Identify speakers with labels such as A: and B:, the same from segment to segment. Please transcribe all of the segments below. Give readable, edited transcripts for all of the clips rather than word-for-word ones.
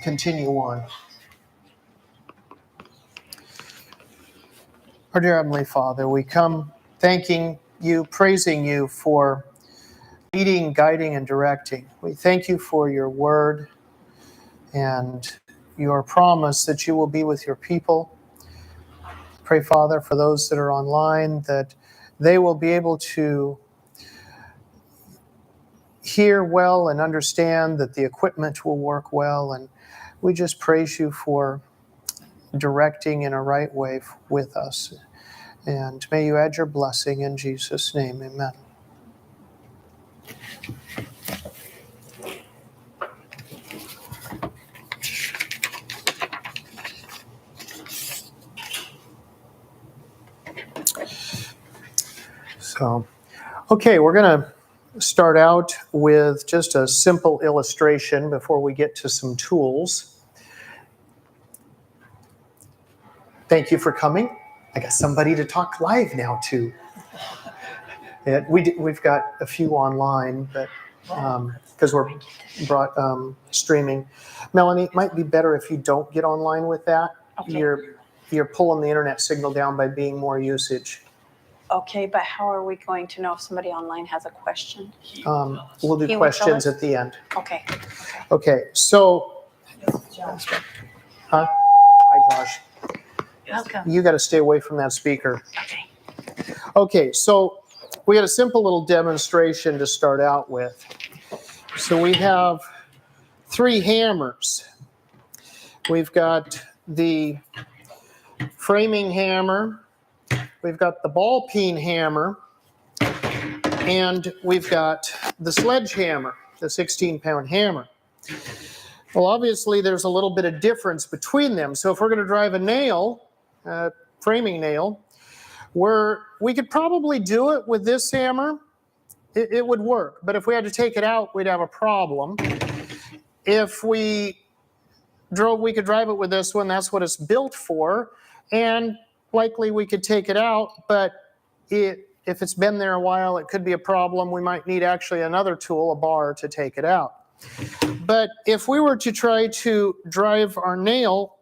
A: continue on. Our dear Heavenly Father, we come thanking you, praising you for leading, guiding, and directing. We thank you for your word and your promise that you will be with your people. Pray, Father, for those that are online, that they will be able to hear well and understand, that the equipment will work well. And we just praise you for directing in a right way with us. And may you add your blessing in Jesus' name. Amen. Okay, we're going to start out with just a simple illustration before we get to some tools. Thank you for coming. I got somebody to talk live now too. We've got a few online, but because we're streaming. Melanie, it might be better if you don't get online with that.
B: Okay.
A: You're pulling the internet signal down by being more usage.
B: Okay, but how are we going to know if somebody online has a question?
A: We'll do questions at the end.
B: Okay.
A: Okay, so. Huh? Hi, Josh.
B: Welcome.
A: You got to stay away from that speaker.
B: Okay.
A: Okay, so we had a simple little demonstration to start out with. So we have 3 hammers. We've got the framing hammer, we've got the ball peen hammer, and we've got the sledgehammer, the 16-pound hammer. Well, obviously there's a little bit of difference between them. So if we're going to drive a nail, framing nail, we could probably do it with this hammer. It would work. But if we had to take it out, we'd have a problem. If we could drive it with this one. That's what it's built for. And likely we could take it out, but if it's been there a while, it could be a problem. We might need actually another tool, a bar, to take it out. But if we were to try to drive our nail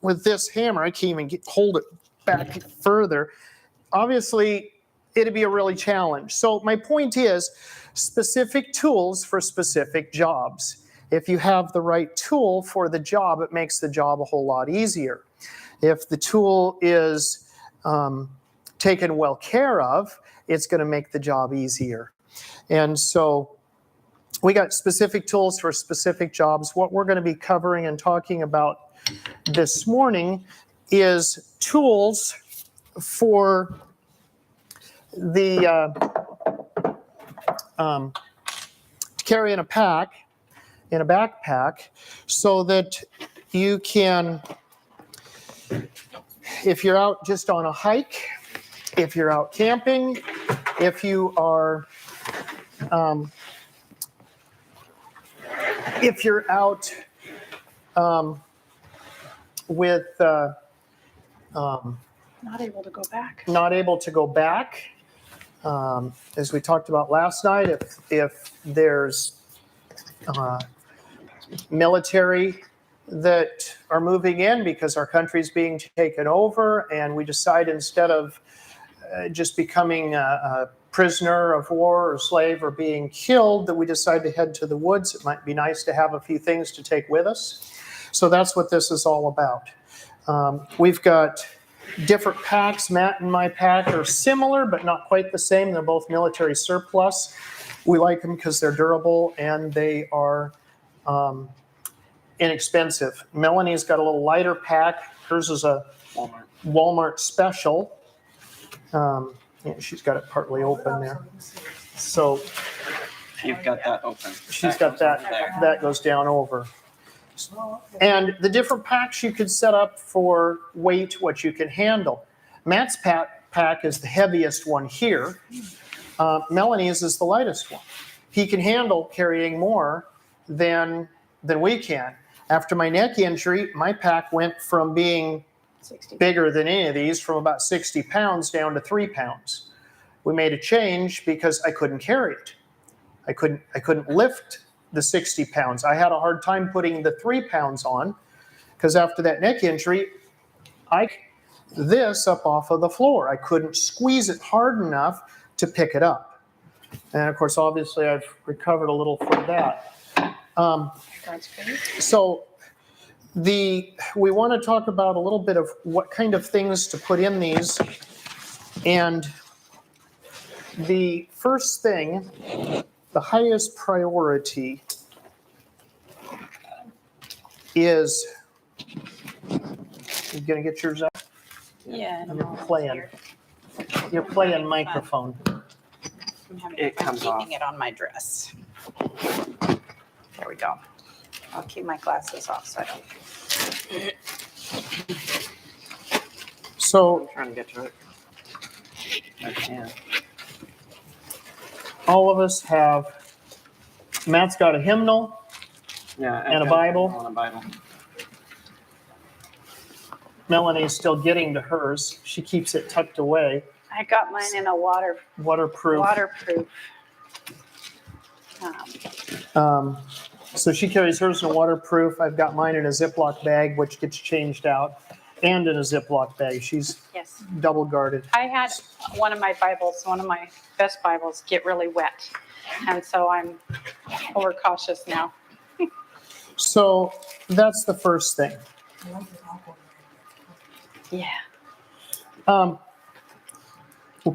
A: with this hammer, I can't even hold it back further. Obviously, it'd be a really challenge. So my point is, specific tools for specific jobs. If you have the right tool for the job, it makes the job a whole lot easier. If the tool is taken well care of, it's going to make the job easier. And so we got specific tools for specific jobs. What we're going to be covering and talking about this morning is tools for the carry in a backpack, so that you can, if you're out just on a hike, if you're out camping, if you are if you're out with
B: Not able to go back.
A: Not able to go back. As we talked about last night, if there's military that are moving in because our country's being taken over, and we decide, instead of just becoming a prisoner of war or slave or being killed, that we decide to head to the woods, it might be nice to have a few things to take with us. So that's what this is all about. We've got different packs. Matt and my pack are similar, but not quite the same. They're both military surplus. We like them because they're durable and they are inexpensive. Melanie's got a little lighter pack. Hers is a Walmart special. She's got it partly open there. So
C: you've got that open.
A: She's got that goes down over. And the different packs you could set up for weight, what you can handle. Matt's pack is the heaviest one here. Melanie's is the lightest one. He can handle carrying more than we can. After my neck injury, my pack went from being
B: 60.
A: bigger than any of these, from about 60 pounds down to 3 pounds. We made a change because I couldn't carry it. I couldn't lift the 60 pounds. I had a hard time putting the 3 pounds on because after that neck injury, this up off of the floor. I couldn't squeeze it hard enough to pick it up. And of course, obviously, I've recovered a little from that.
B: That's good.
A: So we want to talk about a little bit of what kind of things to put in these. And the first thing, the highest priority is, you gonna get yours out?
B: Yeah.
A: You're playing. You're playing microphone.
B: I'm having
C: It
B: fun
C: comes off.
B: keeping it on my dress. There we go. I'll keep my glasses off so I don't.
A: So
C: I'm trying to get to it. I can.
A: all of us have, Matt's got a hymnal.
C: Yeah.
A: And a
C: I've got
A: Bible?
C: on a Bible.
A: Melanie's still getting to hers. She keeps it tucked away,
B: I got mine in a
A: waterproof.
B: waterproof.
A: So she carries hers in a waterproof. I've got mine in a Ziploc bag, which gets changed out, and in a Ziploc bag. She's
B: Yes.
A: double guarded.
B: I had one of my Bibles, one of my best Bibles, get really wet. And so I'm overcautious now.
A: So that's the first thing.
B: Yeah.
A: We're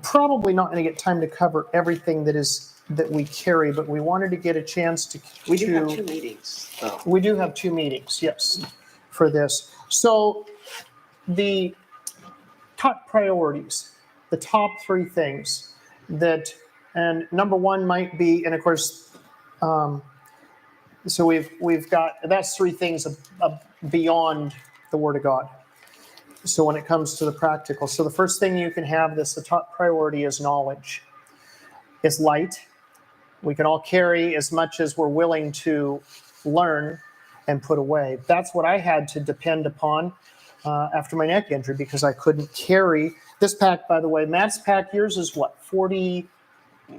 A: probably not going to get time to cover everything that we carry, but we wanted to get a chance to.
C: We do have 2 meetings, though.
A: We do have 2 meetings, yes, for this. So the top priorities, the top 3 things that, and number 1 might be, and of course, so we've got, that's 3 things beyond the Word of God. So when it comes to the practical, so the first thing you can have this, the top priority is knowledge. It's light. We can all carry as much as we're willing to learn and put away. That's what I had to depend upon after my neck injury because I couldn't carry this pack. By the way, Matt's pack, yours is what, 40?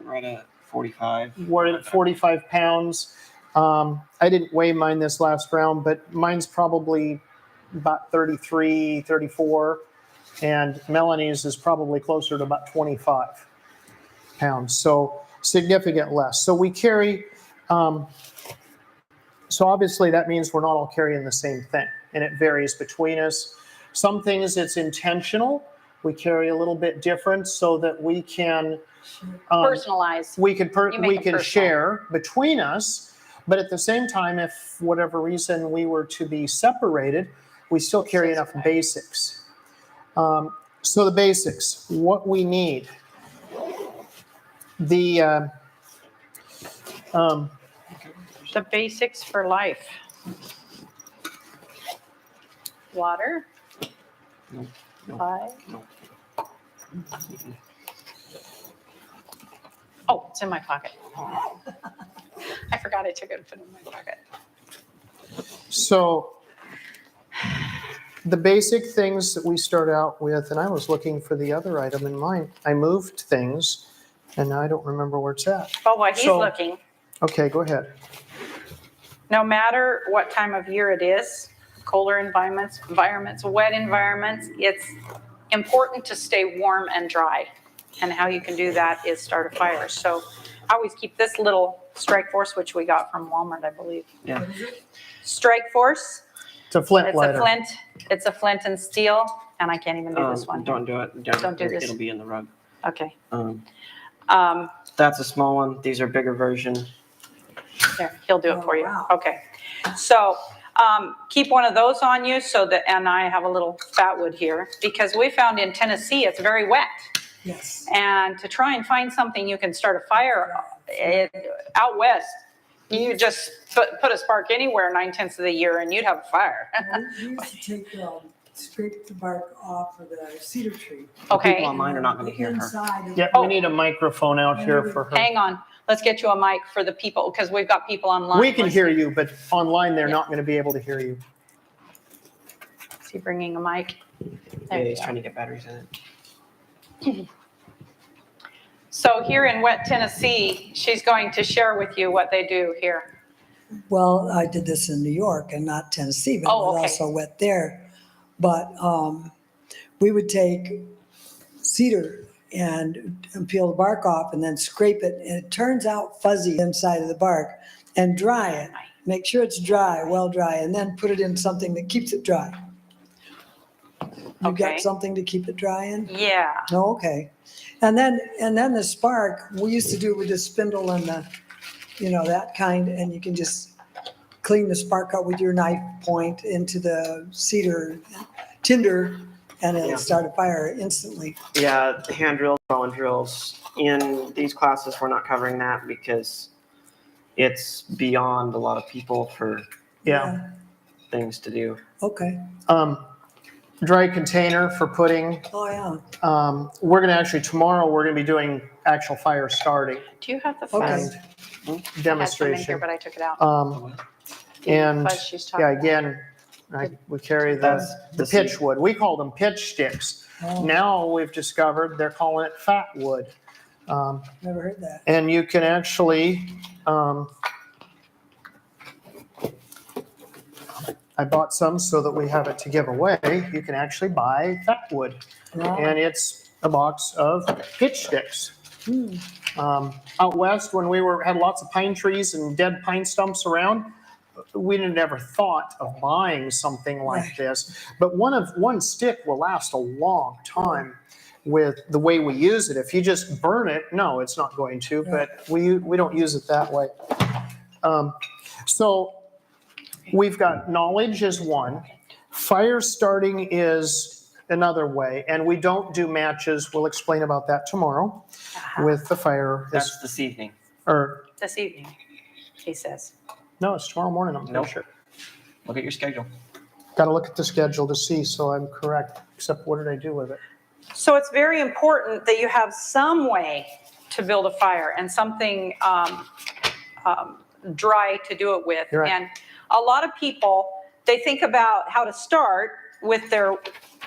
C: Right at 45.
A: We're at 45 pounds. I didn't weigh mine this last round, but mine's probably about 33, 34, and Melanie's is probably closer to about 25 pounds. So significant less. So we carry, so obviously that means we're not all carrying the same thing, and it varies between us. Some things it's intentional. We carry a little bit different so that we can
B: Personalized.
A: we can
B: You make it personal.
A: share between us, but at the same time, if for whatever reason we were to be separated, we still carry enough basics. So the basics, what we need. The
B: basics for life. Water.
C: No.
B: Five.
C: No.
B: Oh, it's in my pocket. I forgot I took it and put it in my pocket.
A: So the basic things that we start out with, and I was looking for the other item in mine. I moved things, and now I don't remember where it's at.
B: Oh, while he's
A: So-
B: looking,
A: Okay, go ahead.
B: no matter what time of year it is, colder environments, wet environments, it's important to stay warm and dry. And how you can do that is start a fire. So I always keep this little Strike Force, which we got from Walmart, I believe.
C: Yeah.
B: Strike Force.
A: It's a flint
B: It's
A: lighter.
B: It's a flint and steel, and I can't even do this one.
C: Don't do it.
B: Don't do this.
C: It'll be in the rug.
B: Okay.
C: That's a small one. These are bigger version.
B: There, he'll do it for you.
D: wow.
B: Okay. So keep one of those on you so that, and I have a little fat wood here because we found in Tennessee it's very wet.
D: Yes.
B: And to try and find something you can start a fire out west, you just put a spark anywhere 9/10 of the year and you'd have a fire.
D: We used to take, scrape the bark off of the cedar tree.
B: Okay,
C: People online are not going to hear her.
D: Inside.
A: Yeah, we need a microphone out here for her.
B: hang on. Let's get you a mic for the people because we've got people online.
A: We can hear you, but online they're
B: Yeah.
A: not going to be able to hear you.
B: Is he bringing a mic?
C: Yeah,
B: There you
C: he's
B: go.
C: trying to get batteries in it.
B: So here in wet Tennessee, she's going to share with you what they do here.
D: Well, I did this in New York and not Tennessee, but it
B: Oh,
D: was
B: okay.
D: also wet there. But we would take cedar and peel the bark off and then scrape it, and it turns out fuzzy inside of the bark, and dry it. Make sure it's dry, well dry, and then put it in something that keeps it dry. You
B: Okay.
D: got something to keep it dry in?
B: Yeah.
D: Oh, okay. And then the spark, we used to do with the spindle and the, that kind, and you can just clean the spark out with your knife point into the cedar tinder, and it'll
C: Yeah.
D: start a fire instantly.
C: Yeah, hand drills, Bowen drills. In these classes, we're not covering that because it's beyond a lot of people for
A: Yeah.
C: things to do.
D: Okay.
A: Dry container for putting.
D: Oh, yeah.
A: We're going to actually, tomorrow, we're going to be doing actual fire starting
B: Do you have the
D: Okay.
B: fuzz?
A: and
B: I had some in here,
A: demonstration.
B: but I took it out. The
A: And
B: fuzz she's talking
A: yeah,
B: about.
A: again, we carry
C: That's
A: the
C: the seed.
A: pitch wood. We call them pitch sticks.
D: Oh,
A: Now we've discovered they're calling it fat wood.
D: never heard that.
A: And you can actually, I bought some so that we have it to give away. You can actually buy fat wood,
D: Wow.
A: and it's a box of pitch sticks. Out west, when we had lots of pine trees and dead pine stumps around, we never thought of buying something like
D: Right.
A: this. But one stick will last a long time with the way we use it. If you just burn it, no, it's not going to. But we don't use it that way. So we've got knowledge is one. Fire starting is another way, and we don't do matches. We'll explain about that tomorrow with the fire.
C: That's this evening.
A: Or
B: This evening, he says.
A: no, it's tomorrow morning. I'm pretty
C: Nope.
A: sure.
C: Look at your schedule.
A: Got to look at the schedule to see, so I'm correct. Except what did I do with it?
B: So it's very important that you have some way to build a fire and something dry to do it with.
A: You're right.
B: And a lot of people, they think about how to start with their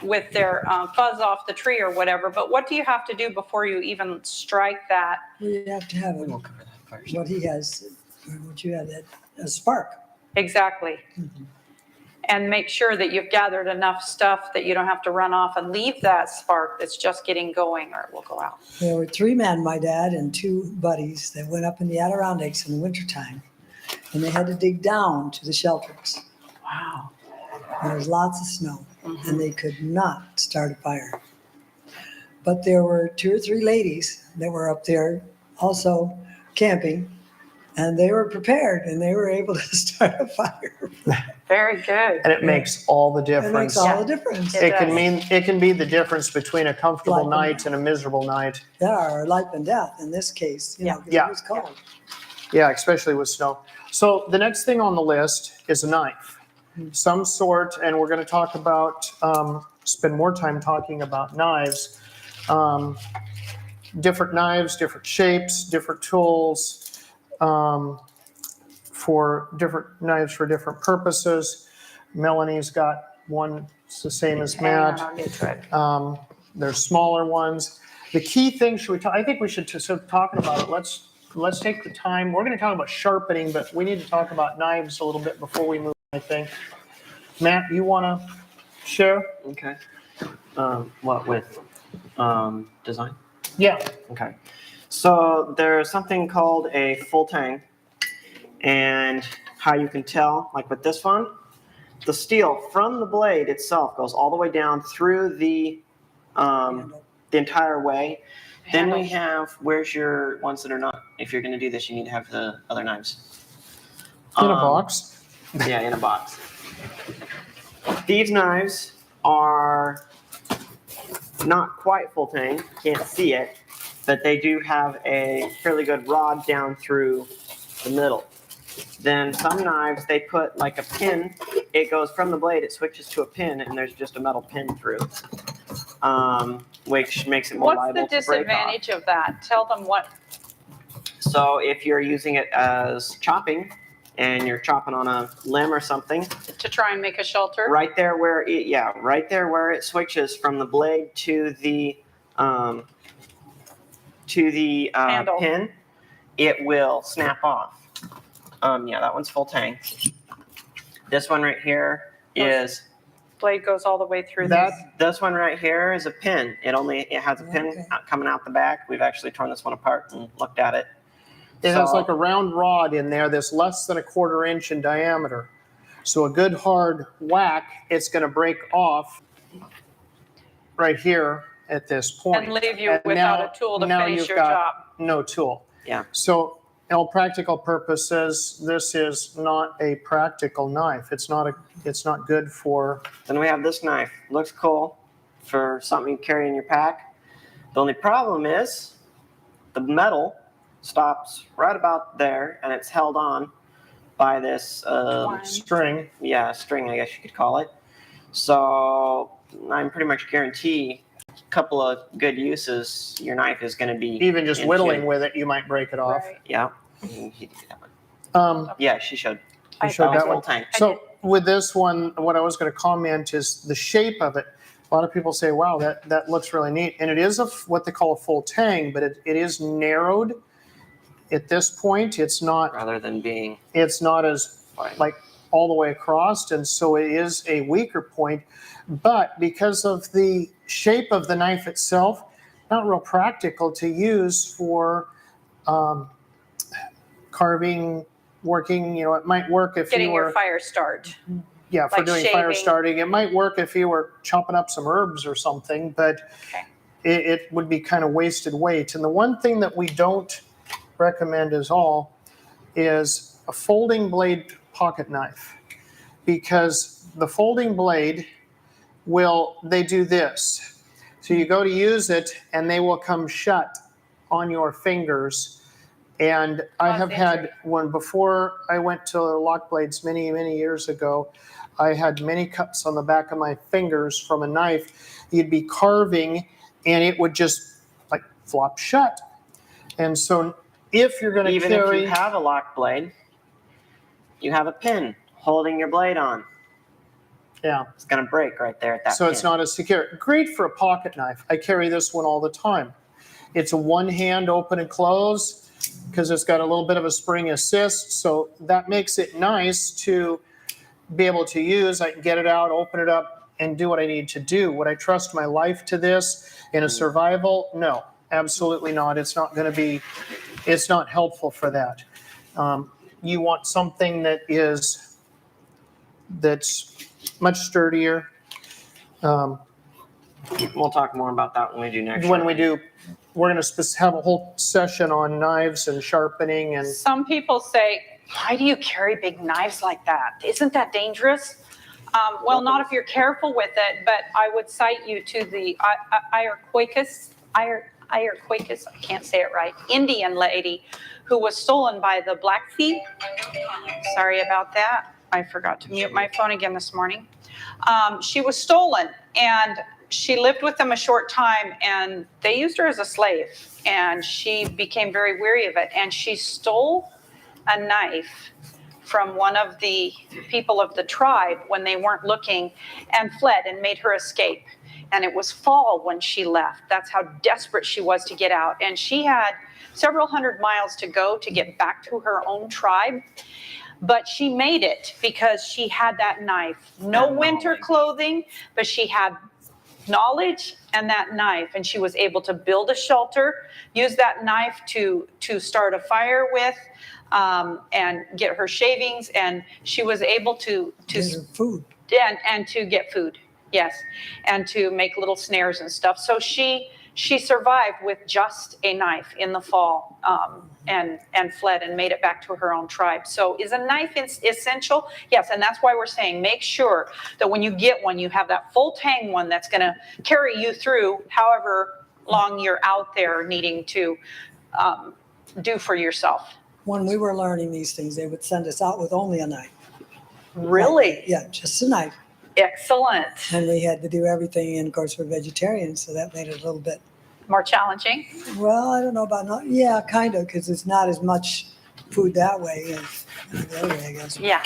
B: fuzz off the tree or whatever, but what do you have to do before you even strike that?
D: We have to have
C: We won't cover that first.
D: what he has, or what you had, a spark.
B: Exactly. And make sure that you've gathered enough stuff that you don't have to run off and leave that spark that's just getting going, or it will go out.
D: There were 3 men, my dad and 2 buddies, that went up in the Adirondacks in the wintertime, and they had to dig down to the shelters.
B: Wow.
D: There was lots of snow, and they could not start a fire. But there were 2 or 3 ladies that were up there also camping, and they were prepared, and they were able to start a fire.
B: Very good.
A: And it makes all the
D: It
A: difference.
D: makes all the difference.
B: It
A: It can be the difference between a comfortable
D: Like-
A: night and a miserable night.
D: Yeah, or life and death in this case, 'cause
A: Yeah.
D: it was cold.
A: Yeah, especially with snow. So the next thing on the list is a knife, some sort, and we're going to talk about, spend more time talking about knives. Different knives, different shapes, different tools, for different knives for different purposes. Melanie's got one, it's the same as
B: Hang on,
A: Matt.
B: I'll get to it.
A: There's smaller ones. The key thing, I think we should, so talking about it, let's take the time. We're going to talk about sharpening, but we need to talk about knives a little bit before we move, I think. Matt, you want to share?
C: Okay. What with design?
A: Yeah.
C: Okay. So there's something called a full tang, and how you can tell, like with this one, the steel from the blade itself goes all the way down through the entire way. Then we have, where's your ones that are not? If you're going to do this, you need to have the other knives.
A: In a box.
C: Yeah, in a box. These knives are not quite full tang, can't see it, but they do have a fairly good rod down through the middle. Then some knives, they put like a pin, it goes from the blade, it switches to a pin, and there's just a metal pin through, which makes it more
B: What's the
C: liable to break off.
B: disadvantage of that? Tell them what.
C: So if you're using it as chopping, and you're chopping on a limb or something,
B: To try and make a shelter?
C: right there where it switches from the blade to the
B: Handle.
C: pin, it will snap off. Yeah, that one's full tang. This one right here is,
B: Blade goes all the way through
A: That-
B: this.
C: this one right here is a pin. It has a pin
D: Okay.
C: coming out the back. We've actually torn this one apart and looked at it.
A: It has
C: So-
A: like a round rod in there that's less than a 1/4 inch in diameter. So a good hard whack, it's going to break off right here at this point.
B: And leave you
A: And
B: without
A: now-
B: a tool to
A: now
B: finish
A: you've
B: your
A: got
B: job.
A: No tool.
C: Yeah.
A: So, in all practical purposes, this is not a practical knife. It's not good for.
C: Then we have this knife. Looks cool for something you carry in your pack. The only problem is the metal stops right about there, and it's held on by this
B: Twine.
A: String.
C: string, I guess you could call it. So I'm pretty much guarantee a couple of good uses, your knife is going to be
A: Even just
C: into-
A: whittling with it, you might break it off.
B: Right.
C: Yeah. He did that one.
A: Um,
C: She showed.
B: I
A: showed
B: thought-
A: that
C: That
A: one.
C: one tank.
A: So with this one, what I was going to comment is the shape of it. A lot of people say, wow, that looks really neat. And it is what they call a full tang, but it is narrowed at this point. It's not
C: Rather than being
A: as
C: fine.
A: like all the way across. And so it is a weaker point. But because of the shape of the knife itself, not real practical to use for carving, working. It might work if
B: Getting
A: you were.
B: your fire start.
A: Yeah, for
B: Like
A: doing fire
B: shaving.
A: starting. It might work if you were chopping up some herbs or something, but
B: Okay.
A: it would be kind of wasted weight. And the one thing that we don't recommend is a folding blade pocket knife, because the folding blade they do this. So you go to use it and they will come shut on your fingers. And I
B: Cause
A: have had
B: injury.
A: when before I went to lock blades many, many years ago, I had many cuts on the back of my fingers from a knife. You'd be carving and it would just like flop shut. And so if you're going to
C: Even
A: carry,
C: if you have a lock blade, you have a pin holding your blade on.
A: yeah,
C: It's going to break right there at that
A: so
C: pin.
A: it's not as secure. Great for a pocket knife. I carry this one all the time. It's a one hand open and close because it's got a little bit of a spring assist. So that makes it nice to be able to use. I can get it out, open it up, and do what I need to do. Would I trust my life to this in a survival? No, absolutely not. It's not going to be, it's not helpful for that. You want something that's much sturdier.
C: We'll talk more about that when we do next.
A: When we do, we're going to have a whole session on knives and sharpening and
B: Some people say, why do you carry big knives like that? Isn't that dangerous? Well, not if you're careful with it, but I would cite you to the Iroquois, I can't say it right, Indian lady who was stolen by the Blackfeet. Sorry about that. I forgot to mute my phone again this morning. She was stolen and she lived with them a short time and they used her as a slave and she became very weary of it and she stole a knife from one of the people of the tribe when they weren't looking and fled and made her escape. And it was fall when she left. That's how desperate she was to get out. And she had several hundred miles to go to get back to her own tribe. But she made it because she had that knife. No
C: And
B: winter
C: knowledge.
B: clothing, but she had knowledge and that knife. And she was able to build a shelter, use that knife to start a fire with, and get her shavings. And she was able to
D: Get her food.
B: and to get food, yes, and to make little snares and stuff. So she survived with just a knife in the fall, and fled and made it back to her own tribe. So is a knife essential? Yes, and that's why we're saying make sure that when you get one, you have that full tang one that's going to carry you through however long you're out there needing to do for yourself.
D: When we were learning these things, they would send us out with only a knife.
B: Really?
D: Yeah, just a knife.
B: Excellent.
D: And we had to do everything, and of course, we're vegetarians, so that made it a little bit,
B: More challenging?
D: well, I don't know about not, yeah, kind of, because it's not as much food that way as the other way, I guess.
B: Yeah,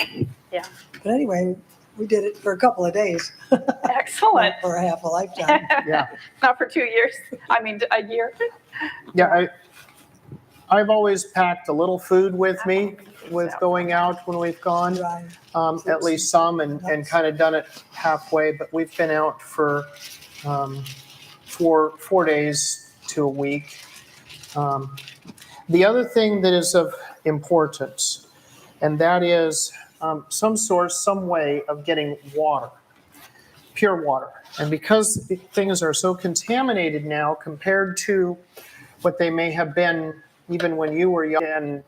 D: But anyway, we did it for a couple of days,
B: excellent.
D: not for a half a lifetime.
A: yeah.
B: Not for 2 years. I mean, a year.
A: Yeah, I've always packed a little food with me with going out when we've gone,
D: Dry.
A: at least some, and kind of done it halfway. But we've been out for 4 days to a week. The other thing that is of importance, and that is some source, some way of getting water, pure water. And because things are so contaminated now compared to what they may have been even when you were young,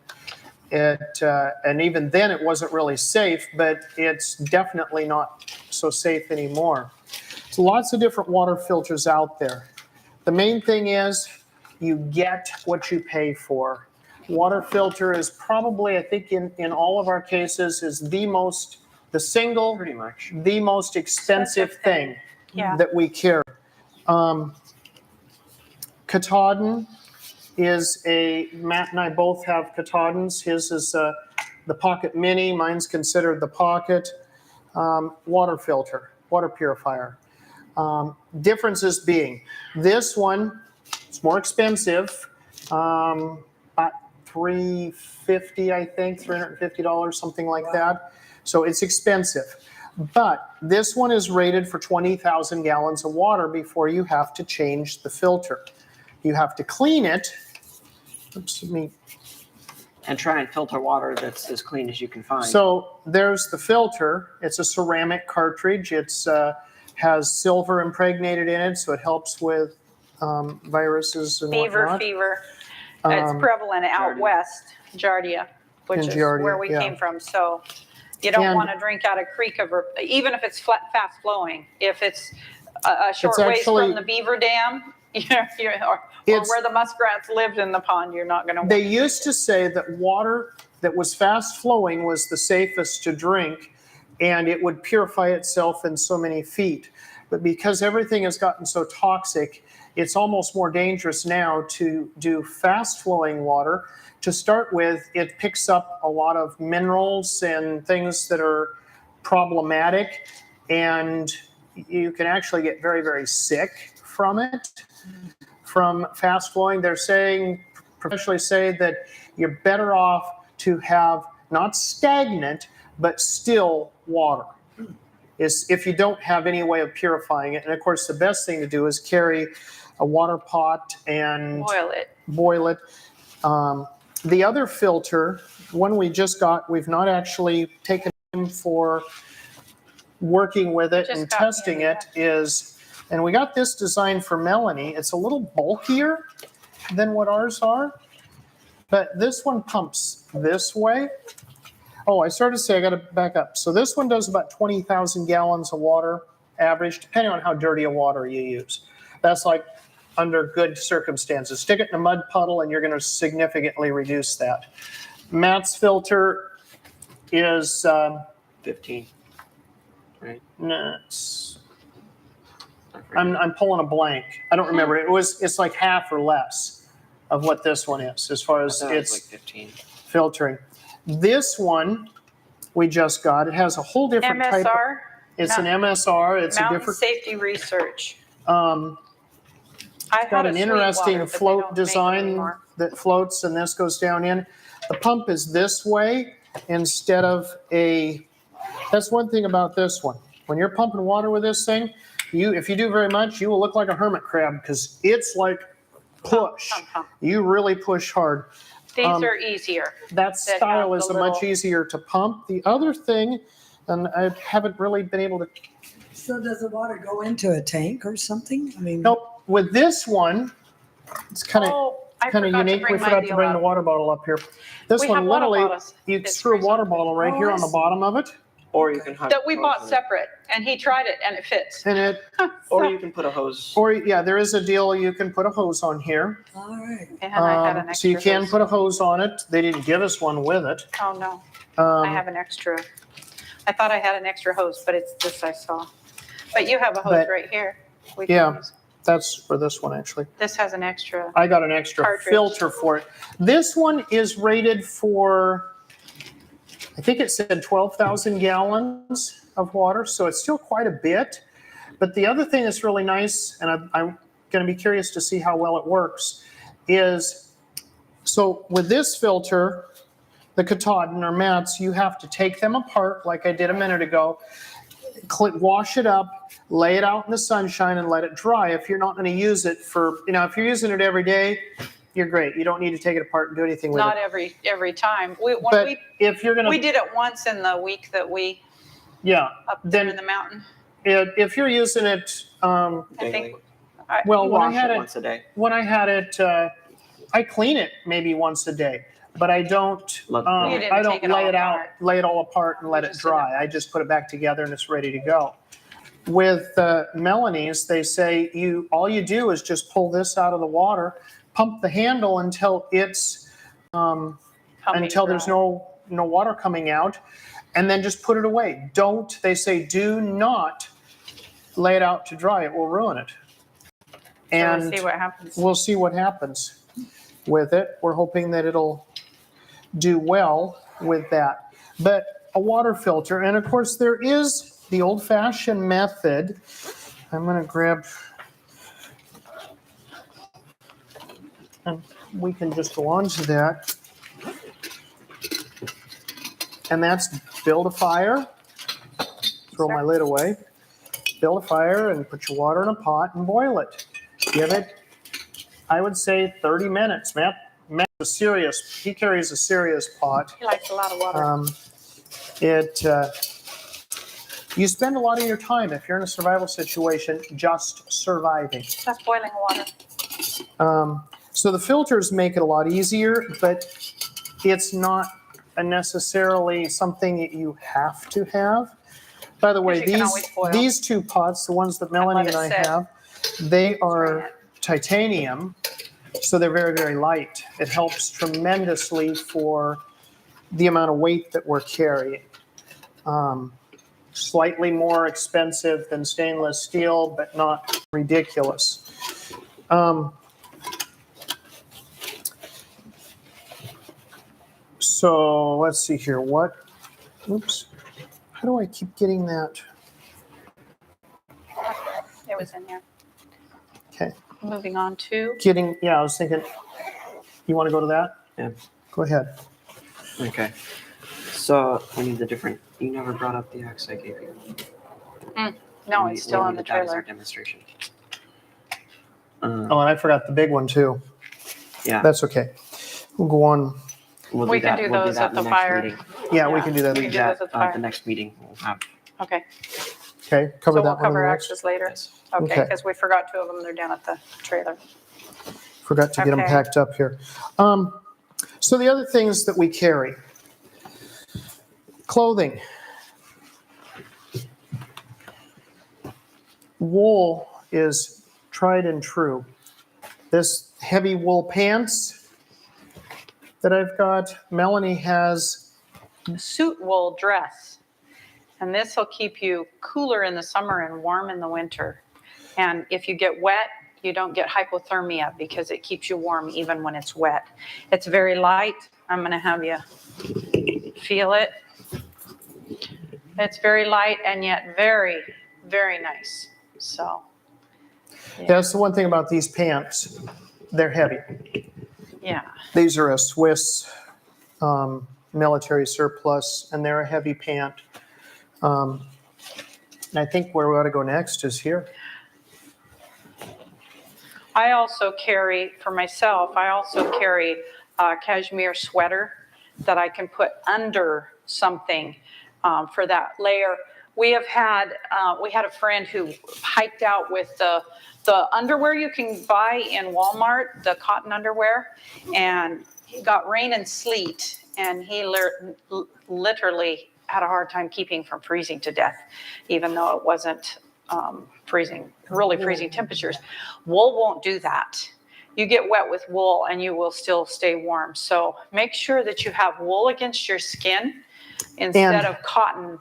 A: and even then it wasn't really safe, but it's definitely not so safe anymore. So lots of different water filters out there. The main thing is you get what you pay for. Water filter is probably, I think in all of our cases, is the single,
C: Pretty much.
A: the most expensive thing
B: Yeah.
A: that we carry. Katahdin is Matt and I both have Katahdins. His is the Pocket Mini, mine's considered the Pocket. Water filter, water purifier. Differences being, this one is more expensive, about $350, I think, $350, something like that. So it's expensive. But this one is rated for 20,000 gallons of water before you have to change the filter. You have to clean it. Oops,
C: And try and filter water that's as clean as you can find.
A: So there's the filter. It's a ceramic cartridge. It's has silver impregnated in it, so it helps with viruses and whatnot.
B: Fever. It's prevalent out
C: Giardia.
B: west, Giardia, which is
A: Giardia,
B: where we
A: yeah.
B: came from. So you don't
A: And-
B: want to drink out of creek even if it's fast flowing. If it's a short ways
A: actually-
B: from the beaver dam, or
A: It's-
B: where the muskrats lived in the pond, you're not going to.
A: They used to say that water that was fast flowing was the safest to drink, and it would purify itself in so many feet. But because everything has gotten so toxic, it's almost more dangerous now to do fast flowing water. To start with, it picks up a lot of minerals and things that are problematic, and you can actually get very, very sick from it. From fast flowing, they're saying, professionally say that you're better off to have not stagnant, but still water. Is if you don't have any way of purifying it. And of course, the best thing to do is carry a water pot and
B: boil it.
A: boil it. The other filter, one we just got, we've not actually taken time for working with it
B: Just
A: and
B: got
A: testing
B: me,
A: it is, and we got this designed for Melanie. It's a little bulkier than what ours are, but this one pumps this way. Oh, I started to say, I got to back up. So this one does about 20,000 gallons of water average, depending on how dirty a water you use. That's like under good circumstances. Stick it in a mud puddle and you're going to significantly reduce that. Matt's filter is
C: 15. Right?
A: nuts. I'm pulling a blank. I don't remember. It's like half or less of what this one is as far as
C: It's
A: its
C: like 15.
A: filtering. This one we just got. It has a whole different type.
B: MSR,
A: It's an MSR. It's a
B: Mountain
A: different.
B: Safety Research.
A: Um,
B: I
A: got
B: had a
A: an
B: Sweetwater,
A: interesting
B: but they
A: float
B: don't make
A: design
B: anymore.
A: that floats, and this goes down in. The pump is this way instead of a. That's one thing about this one. When you're pumping water with this thing, if you do very much, you will look like a hermit crab because it's like push.
B: Pump, pump.
A: You really push hard.
B: These
A: Um,
B: are easier.
A: That style
B: have
A: is
B: the
A: much
B: little-
A: easier to pump. The other thing, and I haven't really been able to.
D: So does the water go into a tank or something? I mean,
A: Nope. With this one, it's kind of
B: Oh, I
A: kind of
B: forgot to
A: unique.
B: bring
A: We
B: my
A: forgot to
B: deal
A: bring
B: up.
A: the water bottle up here. This
B: We
A: one
B: have water
A: literally,
B: bottles.
A: you
B: It's
A: screw a
B: freezing.
A: water bottle right here on the
D: I see.
A: bottom of it,
C: Or you can have
B: That we
C: hose
B: bought
C: in it.
B: separate, and he tried it, and it fits.
A: and it,
C: Or you can put a hose.
A: or yeah, there is a deal. You can put a hose on here,
D: all right.
B: And I had an
A: so
B: extra
A: you can
B: hose.
A: put a hose on it. They didn't give us one with it.
B: Oh, no, I
A: Um,
B: have an extra. I thought I had an extra hose, but it's this I saw. But you have a hose
A: But-
B: right here. We can
A: Yeah.
B: use.
A: That's for this one actually.
B: This has an extra.
A: I got an extra
B: Cartridge.
A: filter for it. This one is rated for, I think it said 12,000 gallons of water, so it's still quite a bit. But the other thing that's really nice, and I'm going to be curious to see how well it works, is So with this filter, the Katahdin or mats, you have to take them apart like I did a minute ago, wash it up, lay it out in the sunshine and let it dry. If you're not going to use it for, if you're using it every day, you're great. You don't need to take it apart and do anything with
B: Not
A: it.
B: every time.
A: But if you're going
B: We
A: to,
B: did it once in the week that we,
A: yeah,
B: up there in
A: then
B: the mountain.
A: if you're using it,
B: I
C: Daily.
B: think,
A: well, when I
C: Wash
A: had
C: it
A: it,
C: once a day.
A: when I had it, I clean it maybe once a day, but I don't,
C: Let it dry.
B: You didn't
A: I don't
B: take it
A: lay
B: all
A: it out,
B: apart.
A: lay it all apart and let it
B: Just in it
A: dry. I just put it back together and it's ready to go. With Melanie's, they say all you do is just pull this out of the water, pump the handle until it's
B: pumping
A: until there's
B: dry.
A: no water coming out, and then just put it away. They say do not lay it out to dry. It will ruin it.
B: So
A: And
B: we'll see what happens.
A: we'll see what happens with it. We're hoping that it'll do well with that. But a water filter, and of course there is the old-fashioned method. I'm going to grab, and we can just go on to that. And that's build a fire, throw my lid away, build a fire and put your water in a pot and boil it. Give it, I would say 30 minutes. Matt's he carries a serious pot.
B: He likes a lot of water.
A: You spend a lot of your time, if you're in a survival situation, just surviving.
B: That's boiling water.
A: So the filters make it a lot easier, but it's not necessarily something that you have to have. By the way,
B: Because you can always boil.
A: these two pots, the ones that Melanie
B: let
A: and I
B: it sit.
A: have, they
B: Drain
A: are
B: it.
A: titanium, so they're very, very light. It helps tremendously for the amount of weight that we're carrying. Slightly more expensive than stainless steel, but not ridiculous. So let's see here. Oops. How do I keep getting that?
B: It was in there.
A: Okay.
B: Moving on to,
A: I was thinking, you want to go to that?
C: Yeah.
A: Go ahead.
C: Okay. So we need the different. You never brought up the axe I gave you.
B: no,
C: We-
B: it's still
C: we
B: on the
C: needed that as our
B: trailer.
C: demonstration.
A: Oh, and I forgot the big one too.
C: Yeah.
A: That's okay. We'll go on.
C: We'll
B: We
C: do
B: can
C: that.
B: do
C: We'll
B: those
C: that
B: at
C: in
B: the
C: next
B: fire.
C: meeting.
A: Yeah, we
B: Yeah.
A: can do that.
B: We
C: Do
B: can do
C: that
B: those at the
C: at
B: fire.
C: the next meeting. We'll have.
B: Okay,
A: Okay,
B: so
A: cover
B: we'll
A: that one in
B: cover
A: the next.
B: axes later.
C: Yes.
B: Okay,
A: Okay.
B: because we forgot two of them. They're down at the trailer.
A: Forgot to get them
B: Okay.
A: packed up here. So the other things that we carry. Clothing. Wool is tried and true. This heavy wool pants that I've got, Melanie has,
B: Suit wool dress. And this will keep you cooler in the summer and warm in the winter. And if you get wet, you don't get hypothermia because it keeps you warm even when it's wet. It's very light. I'm going to have you feel it. It's very light and yet very, very nice. So,
A: that's the one thing about these pants. They're heavy.
B: yeah.
A: These are a Swiss military surplus, and they're a heavy pant. And I think where we ought to go next is here.
B: I also carry, for myself, a cashmere sweater that I can put under something for that layer. We had a friend who hiked out with the underwear you can buy in Walmart, the cotton underwear, and he got rain and sleet, and he literally had a hard time keeping from freezing to death, even though it wasn't really freezing temperatures. Wool won't do that. You get wet with wool and you will still stay warm. So make sure that you have wool against your skin instead of cotton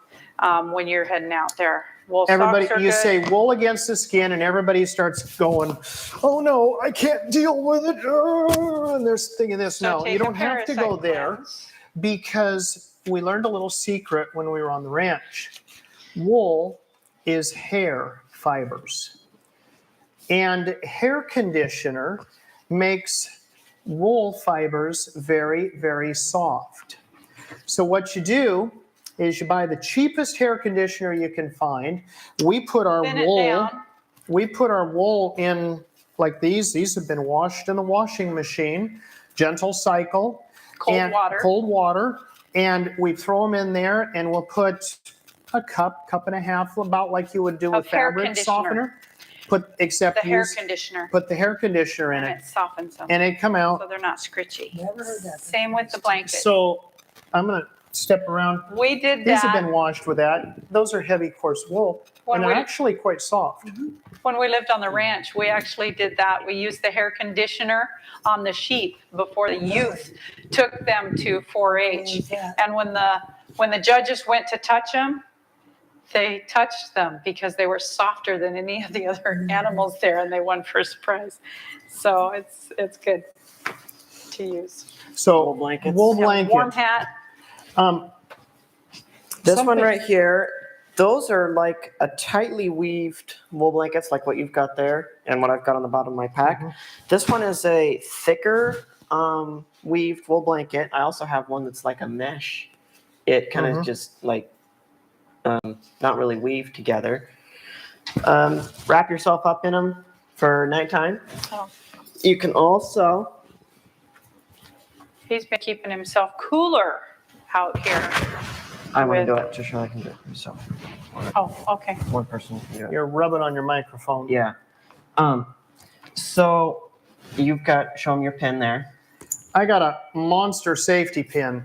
B: when you're heading out there. Wool
A: Everybody,
B: socks are
A: you
B: good.
A: say wool against the skin, and everybody starts going, "Oh no, I can't deal with it." And they're thinking this.
B: So
A: No,
B: take
A: you
B: a
A: don't have to go
B: parasite
A: there,
B: cleanse.
A: because we learned a little secret when we were on the ranch. Wool is hair fibers, and hair conditioner makes wool fibers very, very soft. So what you do is you buy the cheapest hair conditioner you can find. We put our
B: Thin it
A: wool,
B: down.
A: we put our wool in like these. These have been washed in the washing machine, gentle cycle.
B: Cold water.
A: Cold water. And we throw them in there and we'll put a cup and a half, about like you would do
B: Of
A: with
B: hair
A: fabric
B: conditioner.
A: softener. Except
B: The hair
A: use,
B: conditioner,
A: put the hair conditioner in
B: and
A: it
B: it softens them,
A: and it come out.
B: so they're not scritchy.
D: Never heard that.
B: Same with the blanket.
A: So I'm gonna step around.
B: We did
A: These have been
B: that
A: washed with that. Those are heavy, coarse wool,
B: when
A: and they're
B: we,
A: actually quite soft.
B: when we lived on the ranch. We actually did that. We used the hair conditioner on the sheep before the youth took them to 4-H. And when the judges went to touch them, they touched them because they were softer than any of the other animals there, and they won first prize. So it's good to use.
A: So
C: Wool blankets.
A: wool
B: Have a
A: blanket.
B: warm hat.
C: This one
A: Something-
C: right here, those are like a tightly weaved wool blankets, like what you've got there and what I've got on the bottom of my pack. This one is a thicker weaved wool blanket. I also have one that's like a mesh. It kind of just like not really weaved together. Wrap yourself up in them for nighttime.
B: Oh.
C: You can also,
B: He's been keeping himself cooler out here.
C: I want to do it just so I can do it myself.
B: Oh, okay.
C: One person can do it.
A: You're rubbing on your microphone.
C: Yeah. So you've got, show them your pin there.
A: I got a monster safety pin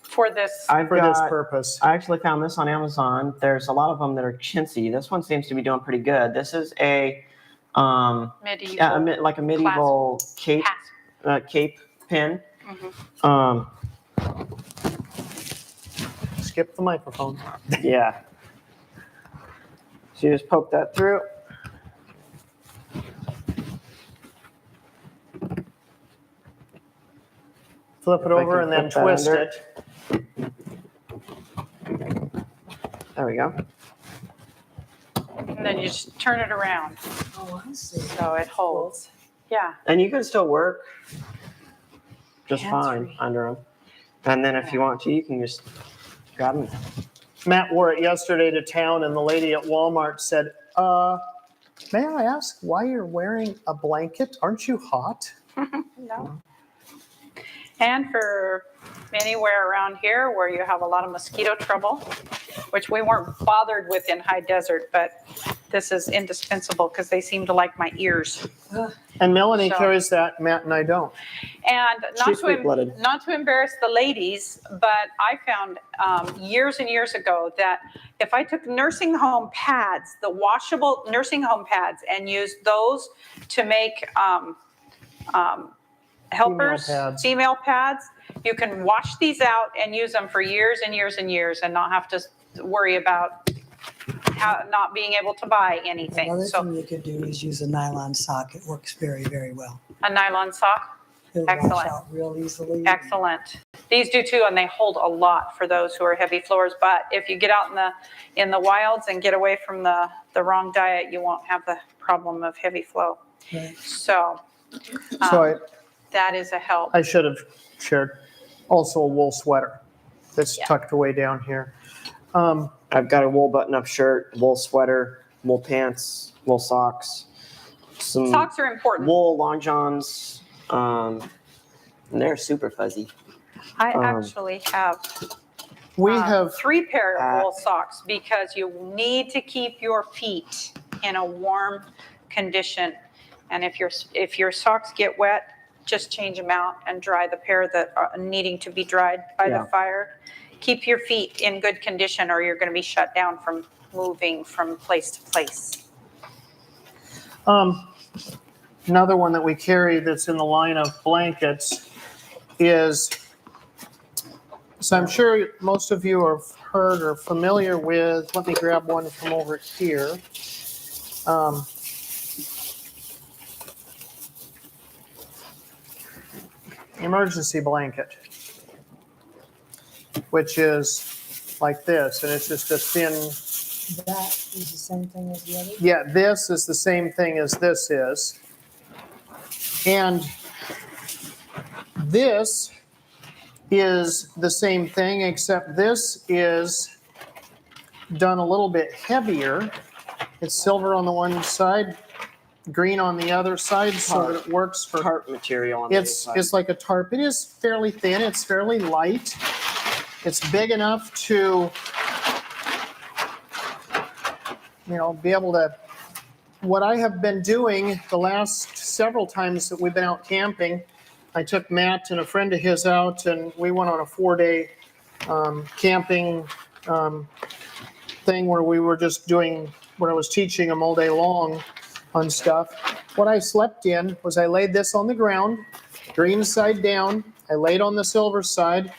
B: For this,
C: I've
A: for this
C: got,
A: purpose.
C: I actually found this on Amazon. There's a lot of them that are chintzy. This one seems to be doing pretty good. This is a
B: medieval
C: yeah, like a medieval cape
B: clasp.
C: cape pin.
B: Mhm.
A: Skip the microphone.
C: Yeah. So you just poke that through.
A: Flip it
C: I
A: over
C: can
A: and then
C: flip that
A: twist
C: under.
A: it.
C: There we go.
B: And then you just turn it around
D: Oh, I see.
B: so it holds. Yeah.
C: And you can still work just fine
B: Hands-free.
C: under them. And then if you want to, you can just grab them.
A: Matt wore it yesterday to town, and the lady at Walmart said, may I ask why you're wearing a blanket? Aren't you hot?
B: No. And for anywhere around here where you have a lot of mosquito trouble, which we weren't bothered with in high desert, but this is indispensable because they seem to like my ears.
A: And Melanie
B: So-
A: carries that, Matt and I don't.
B: And
C: She's sweet-blooded.
B: not to embarrass the ladies, but I found years and years ago that if I took nursing home pads, the washable nursing home pads, and used those to make helpers,
A: pads.
B: female pads, you can wash these out and use them for years and years and years and not have to worry about not being able to buy anything.
D: Another
B: So
D: thing you could do is use a nylon sock. It works very, very well.
B: a nylon sock.
D: It'll wash
B: Excellent.
D: out real easily.
B: Excellent. These do too, and they hold a lot for those who are heavy floors. But if you get out in the wilds and get away from the wrong diet, you won't have the problem of heavy flow.
D: Right.
B: So
A: So
B: that is a help.
A: I should have shared also a wool sweater that's
B: Yeah.
A: tucked away down here.
C: I've got a wool button-up shirt, wool sweater, wool pants, wool socks, some
B: Socks are important.
C: wool long johns. And they're super fuzzy.
B: I actually have
A: We have
B: 3 pair of wool socks because you need to keep your feet in a warm condition. And if your socks get wet, just change them out and dry the pair that are needing to be dried by
C: Yeah.
B: the fire. Keep your feet in good condition or you're going to be shut down from moving from place to place.
A: another one that we carry that's in the line of blankets is, so I'm sure most of you have heard or familiar with, let me grab one from over here. Emergency blanket, which is like this, and it's just a thin,
D: That is the same thing as the other?
A: yeah, this is the same thing as this is. And This is the same thing, except this is done a little bit heavier. It's silver on the one side, green on the other side, so that it works for
C: Tarp material on the inside.
A: It's like a tarp. It is fairly thin. It's fairly light. It's big enough to, be able to. What I have been doing the last several times that we've been out camping, I took Matt and a friend of his out, and we went on a 4-day camping thing where we were just doing what I was teaching them all day long on stuff. What I slept in was I laid this on the ground, green side down. I laid on the silver side.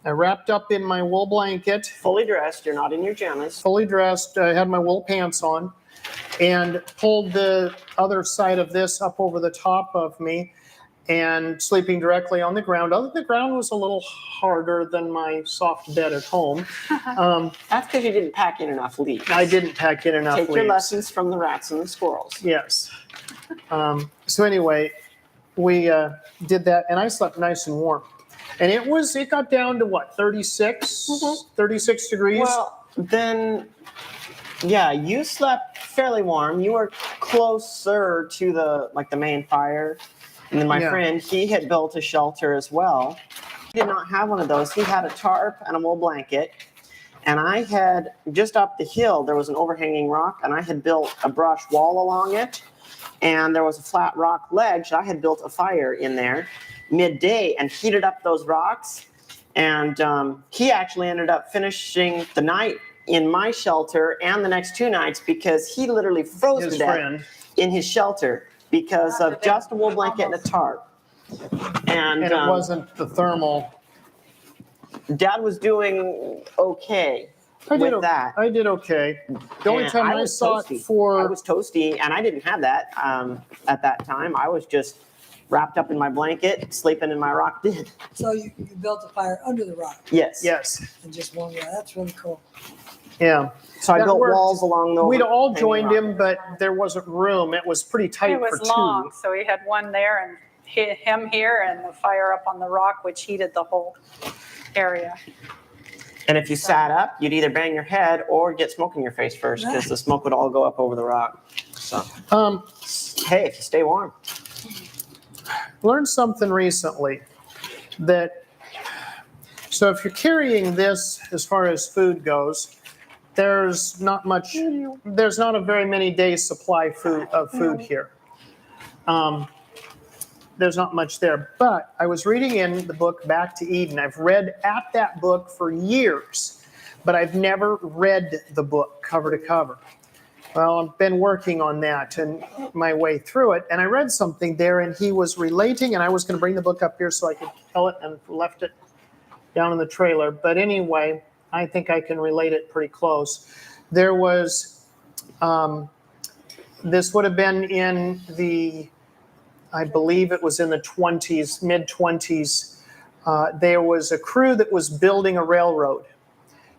A: I wrapped up in my wool blanket,
C: Fully dressed, you're not in your jammies.
A: fully dressed. I had my wool pants on and pulled the other side of this up over the top of me and sleeping directly on the ground. The ground was a little harder than my soft bed at home.
C: That's because you didn't pack in enough leaves.
A: I didn't pack in enough
C: Take your
A: leaves.
C: lessons from the rats and the squirrels.
A: Yes. So anyway, we did that, and I slept nice and warm. And it got down to what, 36, 36 degrees?
C: Well, then, yeah, you slept fairly warm. You were closer to the main fire. And then my
A: Yeah.
C: friend, he had built a shelter as well. He did not have one of those. He had a tarp and a wool blanket. And I had, just up the hill, there was an overhanging rock, and I had built a brush wall along it. And there was a flat rock ledge. I had built a fire in there midday and heated up those rocks. And he actually ended up finishing the night in my shelter and the next 2 nights because he literally froze
A: His
C: to death
A: friend.
C: in his shelter because of just a wool blanket and a tarp. And
A: And it wasn't the thermal.
C: Dad was doing okay with that.
A: I did okay. The only
C: And
A: time I
C: was
A: saw
C: toasty.
A: it for...
C: I was toasty, and I didn't have that at that time. I was just wrapped up in my blanket, sleeping in my rock den.
D: So you built a fire under the rock
C: Yes.
A: Yes.
D: and just warmed it. That's really cool.
A: Yeah.
C: So I
A: That
C: built
A: worked.
C: walls along the.
A: We'd all
C: overhanging
A: joined
C: rock.
A: him, but there wasn't room. It was pretty tight
B: It
A: for
B: was
A: two.
B: long, so we had one there and him here and the fire up on the rock, which heated the whole area.
C: And if you sat up, you'd either bang your head or get smoke in your face first because the smoke would all go up over the rock. So, hey, if you stay warm.
A: Learned something recently that, so if you're carrying this as far as food goes, there's not a very many days supply of food here. There's not much there, but I was reading in the book Back to Eden. I've read at that book for years, but I've never read the book cover to cover. Well, I've been working on that and my way through it, and I read something there, and he was relating, and I was going to bring the book up here so I could tell it, and left it down in the trailer. But anyway, I think I can relate it pretty close. There was, this would have been in the, I believe it was in the 20s, mid-20s. There was a crew that was building a railroad.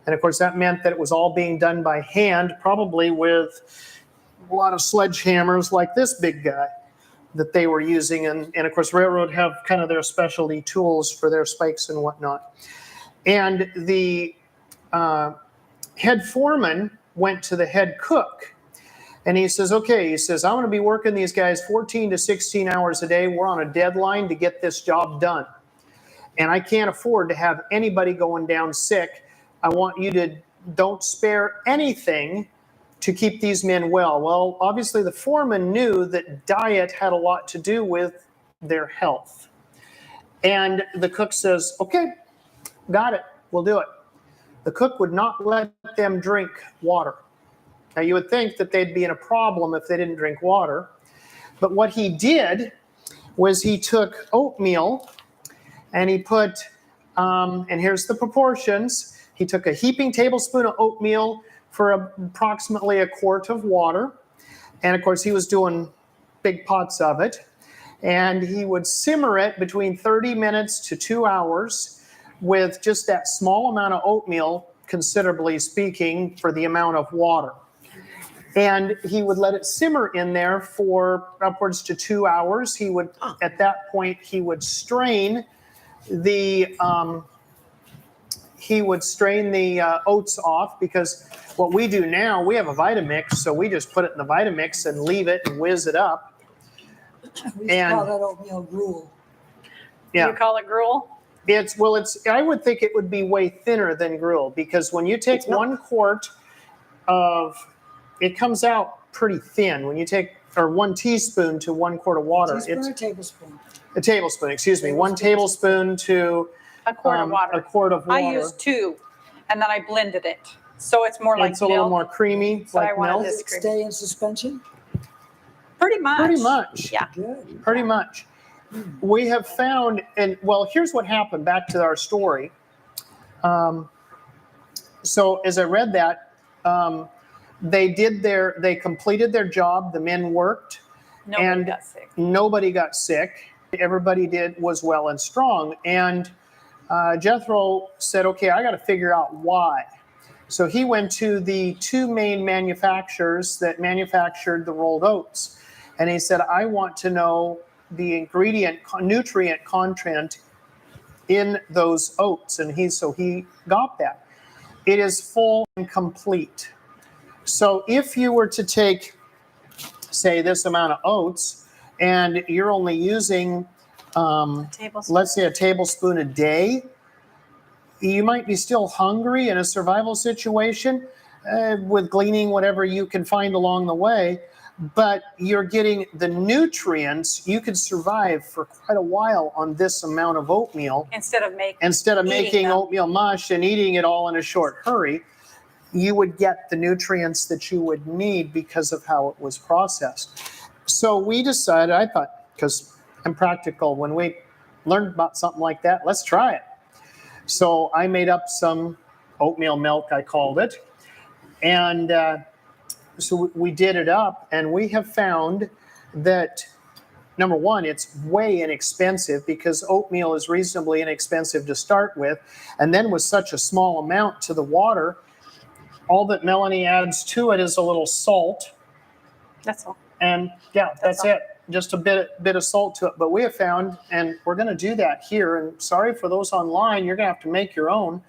A: And of course, that meant that it was all being done by hand, probably with a lot of sledgehammers like this big guy that they were using. And of course, railroad have kind of their specialty tools for their spikes and whatnot. And the head foreman went to the head cook. And he says, okay, I'm going to be working these guys 14 to 16 hours a day. We're on a deadline to get this job done. And I can't afford to have anybody going down sick. I want you to don't spare anything to keep these men well. Well, obviously the foreman knew that diet had a lot to do with their health. And the cook says, okay, got it, we'll do it. The cook would not let them drink water. Now you would think that they'd be in a problem if they didn't drink water. But what he did was he took oatmeal and he put, and here's the proportions, he took a heaping tablespoon of oatmeal for approximately a quart of water. And of course, he was doing big pots of it. And he would simmer it between 30 minutes to 2 hours with just that small amount of oatmeal, considerably speaking, for the amount of water. And he would let it simmer in there for upwards to 2 hours. He would, at that point, he would strain the oats off, because what we do now, we have a Vitamix, so we just put it in the Vitamix and leave it and whiz it up.
D: We used to
A: And-
D: call that oatmeal gruel.
A: Yeah.
B: You call it gruel?
A: I would think it would be way thinner than gruel, because when you take
C: It's not.
A: 1 quart it comes out pretty thin. When you take, or 1 teaspoon to 1 quart of water,
D: Teaspoon
A: it's
D: or tablespoon?
A: a tablespoon, excuse me, 1 tablespoon to
B: A quart of
A: a
B: water.
A: quart of water.
B: I use 2, and then I blended it. So it's more like
A: It's a little
B: milk.
A: more creamy,
B: So I
A: like
B: wanted
A: milk.
B: this-
D: Does it stay in suspension?
B: Pretty much.
A: Pretty much.
B: Yeah.
D: Good.
A: Pretty much. We have found, and well, here's what happened, back to our story. So as I read that, they completed their job, the men worked,
B: Nobody
A: And-
B: got sick.
A: nobody got sick, everybody was well and strong. And Jethro said, okay, I got to figure out why. So he went to the 2 main manufacturers that manufactured the rolled oats. And he said, I want to know the nutrient content in those oats. And he got that. It is full and complete. So if you were to take, say, this amount of oats, and you're only using,
B: Tablespoon.
A: let's say, a tablespoon a day, you might be still hungry in a survival situation with gleaning whatever you can find along the way, but you're getting the nutrients. You could survive for quite a while on this amount of oatmeal
B: Instead of making.
A: instead of
B: Eating
A: making
B: them.
A: oatmeal mush and eating it all in a short hurry. You would get the nutrients that you would need because of how it was processed. So we decided, I thought, because I'm practical, when we learned about something like that, let's try it. So I made up some oatmeal milk, I called it. And so we did it up, and we have found that, number one, it's way inexpensive, because oatmeal is reasonably inexpensive to start with. And then with such a small amount to the water, all that Melanie adds to it is a little salt.
B: That's all.
A: And yeah, that's
B: all.
A: it. Just a bit of salt to it. But we have found, and we're going to do that here. And sorry for those online, you're going to have to make your own.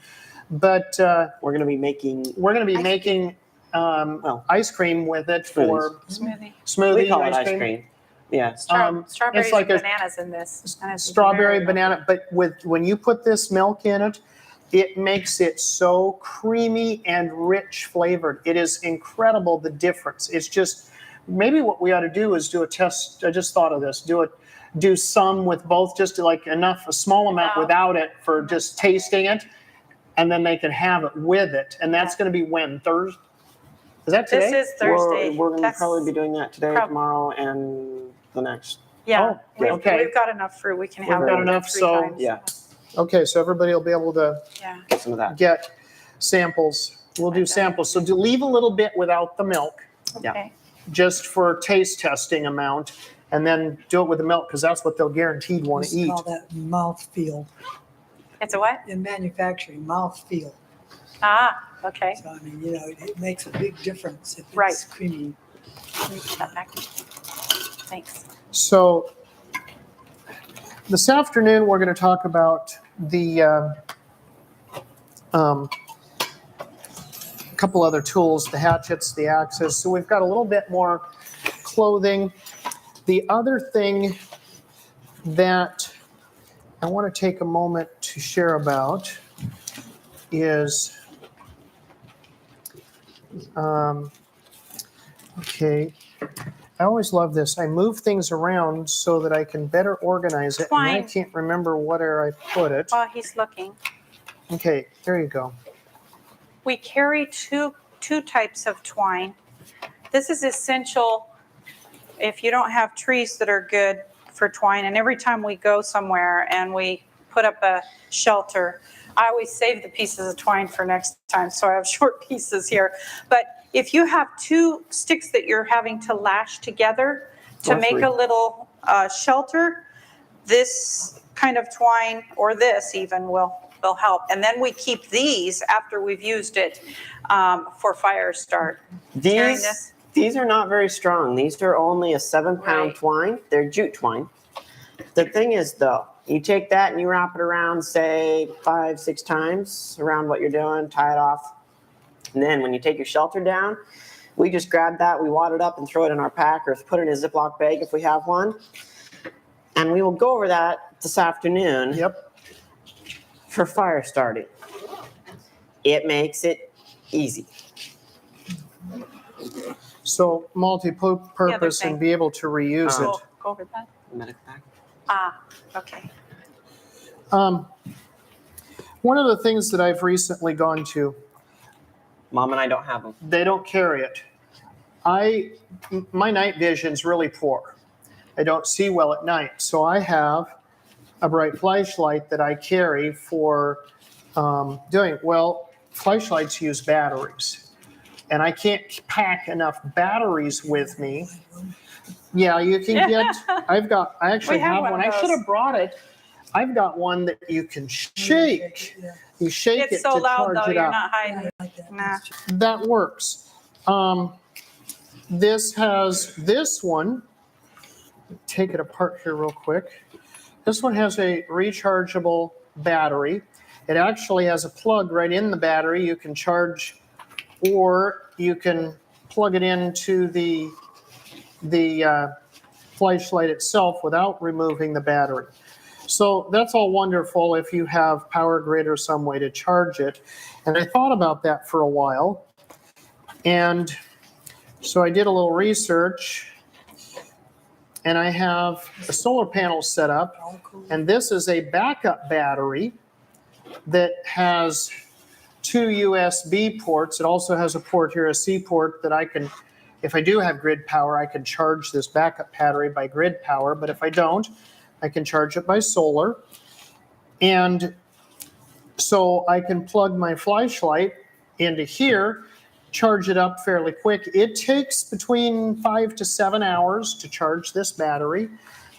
A: But
C: We're going to be making,
A: we're going to be
B: Ice
A: making ice cream with it for
B: Smoothie.
A: smoothie
C: we call it ice cream. Yeah.
B: Strawberries
A: it's like
B: and
A: a
B: bananas in this. And it's
A: strawberry
B: very
A: banana. But when you put this milk in it, it makes it so creamy and rich flavored. It is incredible, the difference. It's just, maybe what we ought to do is do a test. I just thought of this. Do some with both, just like enough, a small amount
B: Wow.
A: without it for just tasting it, and then they can have it with it. And that's going to be when? Thursday? Is that today?
B: This is Thursday.
C: We're going to
B: That's-
C: probably be doing that today,
B: prob-
C: tomorrow, and the next.
B: Yeah.
A: Oh,
B: We've-
A: okay.
B: We've got enough fruit. We can
A: We've
B: have
A: got
B: it
A: enough,
B: 3
A: so-
B: times.
C: Yeah.
A: Okay, so everybody will be able to
B: Yeah.
C: Get some of that.
A: get samples. We'll do samples. So leave a little bit without the milk,
C: Yeah.
B: Okay.
A: just for taste testing amount, and then do it with the milk, because that's what they'll guaranteed
D: We
A: want
D: used
A: to
D: to
A: eat.
D: call that mouthfeel.
B: It's a what?
D: In manufacturing, mouthfeel.
B: Ah, okay.
D: So, I mean, it makes a big difference if
B: Right.
D: it's creamy.
B: Let me put that back. Thanks.
A: So this afternoon, we're going to talk about the couple other tools, the hatchets, the axes. So we've got a little bit more clothing. The other thing that I want to take a moment to share about is, okay, I always love this. I move things around so that I can better organize it. And I
B: Twine.
A: can't remember where I put it.
B: While he's looking,
A: Okay, there you go.
B: we carry two types of twine. This is essential if you don't have trees that are good for twine. And every time we go somewhere and we put up a shelter, I always save the pieces of twine for next time, so I have short pieces here. But if you have 2 sticks that you're having to lash together to
C: Or
B: make
C: 3.
B: a little shelter, this kind of twine, or this even, will help. And then we keep these after we've used it for fire start. Carrying
C: These
B: this?
C: These are not very strong. These are only a 7-pound
B: Right.
C: twine. They're jute twine. The thing is, though, you take that and you wrap it around, say, 5-6 times around what you're doing, tie it off. And then when you take your shelter down, we just grab that, we wad it up and throw it in our pack or put it in a Ziploc bag if we have one. And we will go over that this afternoon
A: Yep.
C: for fire starting. It makes it easy.
A: So multi-purpose
B: thing.
A: and be able to reuse
B: Go
A: it.
B: go over that.
C: Medical pack.
B: Ah, okay.
A: One of the things that I've recently gone to,
C: Mom and I don't have them.
A: they don't carry it. My night vision's really poor. I don't see well at night, so I have a bright flashlight that I carry for doing. Well, flashlights use batteries, and I can't pack enough batteries with me. Yeah, you can get. I actually
B: We have
A: have
B: one
A: one.
B: of
A: I should
B: those.
A: have brought it. I've got one that you can shake. You shake
B: It's
A: it
B: so
A: to
B: loud
A: charge
B: though,
A: it
B: you're
A: up.
B: not hiding.
D: Like that.
B: Nah.
A: That works. This has this one. Take it apart here real quick. This one has a rechargeable battery. It actually has a plug right in the battery. You can charge, or you can plug it into the flashlight itself without removing the battery. So that's all wonderful if you have power grid or some way to charge it. And I thought about that for a while. And so I did a little research, and I have a solar panel set up, and this is a backup battery that has 2 USB ports. It also has a port here, a C port, that I can, if I do have grid power, I can charge this backup battery by grid power, but if I don't, I can charge it by solar. And so I can plug my flashlight into here, charge it up fairly quick. It takes between 5 to 7 hours to charge this battery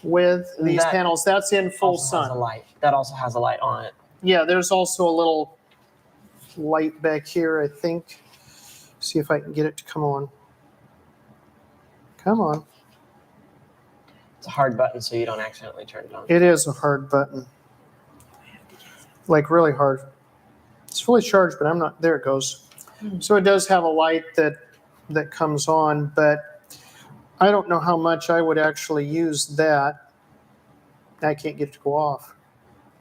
A: with these
C: That
A: panels. That's in full
C: Also has a
A: sun.
C: light. That also has a light on it.
A: Yeah, there's also a little light back here, I think. See if I can get it to come on. Come on.
C: It's a hard button so you don't accidentally turn it on.
A: It is a hard button. Like really hard. It's fully charged, but I'm not, there it goes. So it does have a light that comes on, but I don't know how much I would actually use that. I can't get it to go off.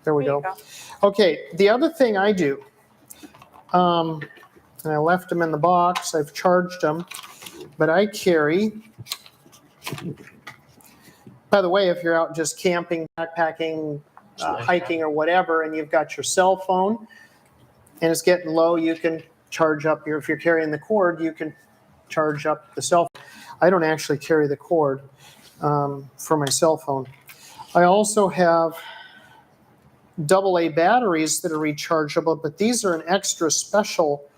A: There we
B: There you
A: go. Okay, the other thing I do, and I left them in the box, I've charged them, but I carry, by the way, if you're out just camping, backpacking, hiking or whatever, and you've got your cell phone and it's getting low, you can charge up if you're carrying the cord, you can charge up the cell phone. I don't actually carry the cord for my cell phone. I also have AA batteries that are rechargeable, but these are an extra special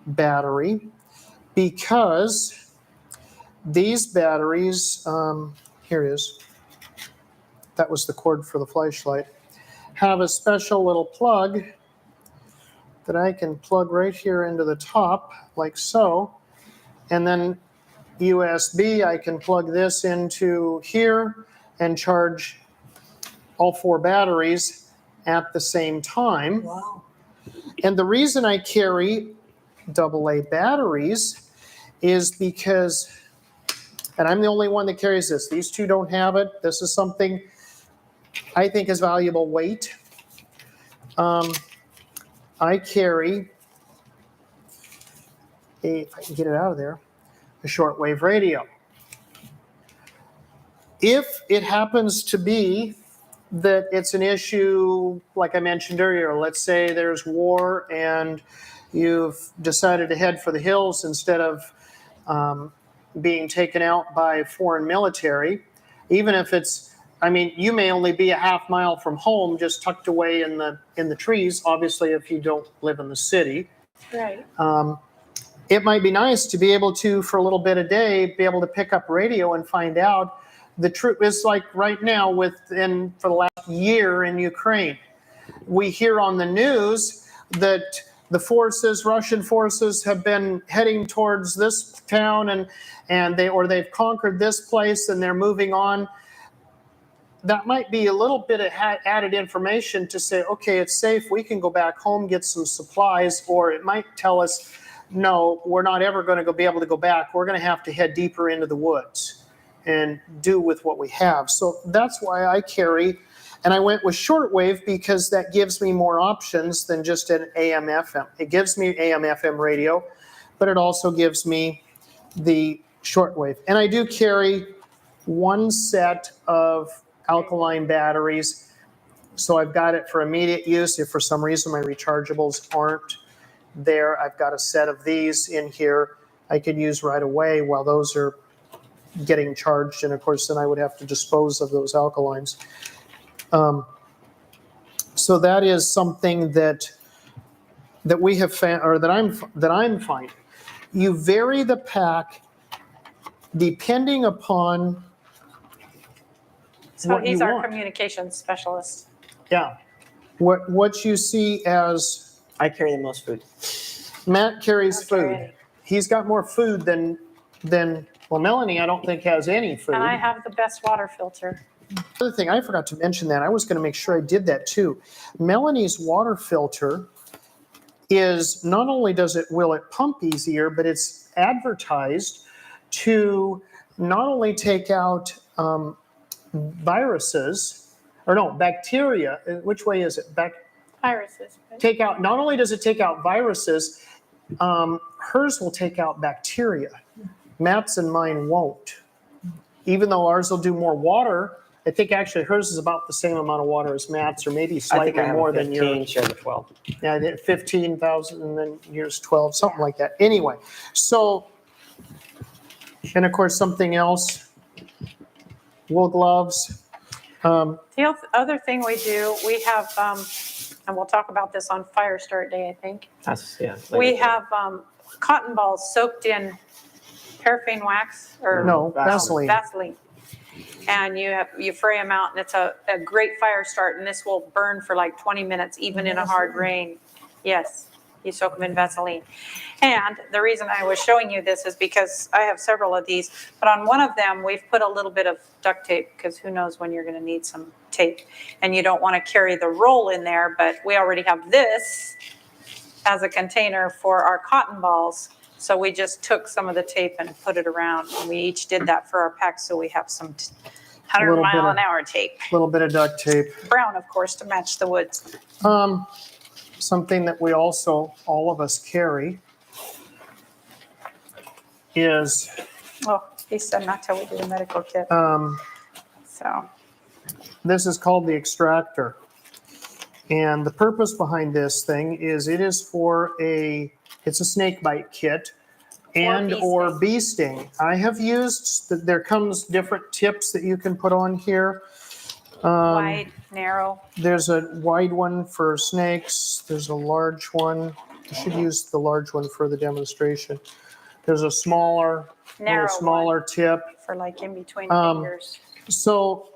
A: battery because these batteries, here it is, that was the cord for the flashlight, have a special little plug that I can plug right here into the top, like so, and then USB, I can plug this into here and charge all 4 batteries at the same time.
D: Wow.
A: And the reason I carry AA batteries is because, and I'm the only one that carries this, these two don't have it. This is something I think is valuable weight. I carry if I can get it out of there, a shortwave radio. If it happens to be that it's an issue, like I mentioned earlier, let's say there's war and you've decided to head for the hills instead of being taken out by foreign military, even if it's, I mean, you may only be a half mile from home, just tucked away in the trees, obviously if you don't live in the city.
B: Right.
A: It might be nice to be able to, for a little bit a day, be able to pick up radio and find out the truth. It's like right now for the last year in Ukraine. We hear on the news that the forces, Russian forces, have been heading towards this town, and they've conquered this place and they're moving on. That might be a little bit of added information to say, okay, it's safe. We can go back home, get some supplies, or it might tell us, no, we're not ever going to be able to go back. We're going to have to head deeper into the woods and do with what we have. So that's why I carry, and I went with shortwave because that gives me more options than just an AM FM. It gives me AM FM radio, but it also gives me the shortwave. And I do carry one set of alkaline batteries. So I've got it for immediate use. If for some reason my rechargeables aren't there, I've got a set of these in here I could use right away while those are getting charged. And of course, then I would have to dispose of those alkalines. So that is something that we have found, or that I'm finding. You vary the pack depending upon
B: So
A: what
B: he's
A: you
B: our
A: want.
B: communications specialist.
A: Yeah. What you see as
C: I carry the most food.
A: Matt carries food.
B: Okay.
A: He's got more food than well, Melanie, I don't think has any food.
B: And I have the best water filter.
A: Other thing, I forgot to mention that. I was going to make sure I did that too. Melanie's water filter is not only will it pump easier, but it's advertised to not only take out bacteria. Which way is it?
B: Viruses.
A: Not only does it take out viruses, hers will take out bacteria. Matt's and mine won't. Even though ours will do more water, I think actually hers is about the same amount of water as Matt's, or maybe
C: I
A: slightly
C: think I have
A: more
C: a
A: than
C: 15,
A: yours.
C: share the 12.
A: Yeah, I did 15,000 and then yours 12, something like that. Anyway, so, and of course something else, wool gloves.
B: The other thing we do, we have, and we'll talk about this on Fire Start Day, I think.
C: That's, yeah.
B: We have cotton balls soaked in paraffin wax or
A: No, Vaseline.
B: Vaseline. And you fray them out, and it's a great fire start, and this will burn for like 20 minutes, even in a hard rain. Yes, you soak them in Vaseline. And the reason I was showing you this is because I have several of these, but on one of them, we've put a little bit of duct tape, because who knows when you're going to need some tape. And you don't want to carry the roll in there, but we already have this as a container for our cotton balls. So we just took some of the tape and put it around, and we each did that for our packs, so we have some 100
A: Little bit
B: mile
A: of-
B: an hour tape.
A: A little bit of duct tape.
B: Brown, of course, to match the woods.
A: Something that we also, all of us carry is,
B: Well, he said not till we do the medical kit, so.
A: this is called the extractor. And the purpose behind this thing is it's a snake bite kit and
B: bee
A: or
B: sting.
A: bee sting. I have used, there comes different tips that you can put on here.
B: Wide, narrow,
A: There's a wide one for snakes. There's a large one. You should use the large one for the demonstration. There's a smaller
B: narrow one
A: tip.
B: for like in between
A: Um,
B: fingers.
A: So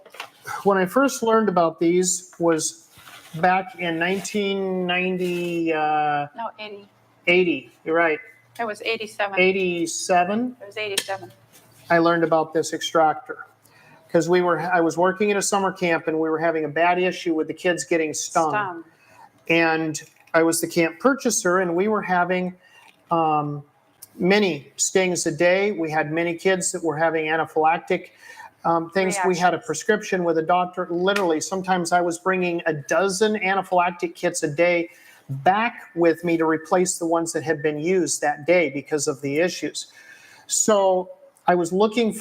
A: when I first learned about these was back in 1990,
B: No, 80.
A: 80, you're right,
B: It was 87.
A: 87,
B: It was 87.
A: I learned about this extractor. Because I was working at a summer camp and we were having a bad issue with the kids getting stung. And I was the camp purchaser, and we were having many stings a day. We had many kids that were having anaphylactic things. We had a
B: Reactions.
A: prescription with a doctor. Literally, sometimes I was bringing a dozen anaphylactic kits a day back with me to replace the ones that had been used that day because of the issues. So I was looking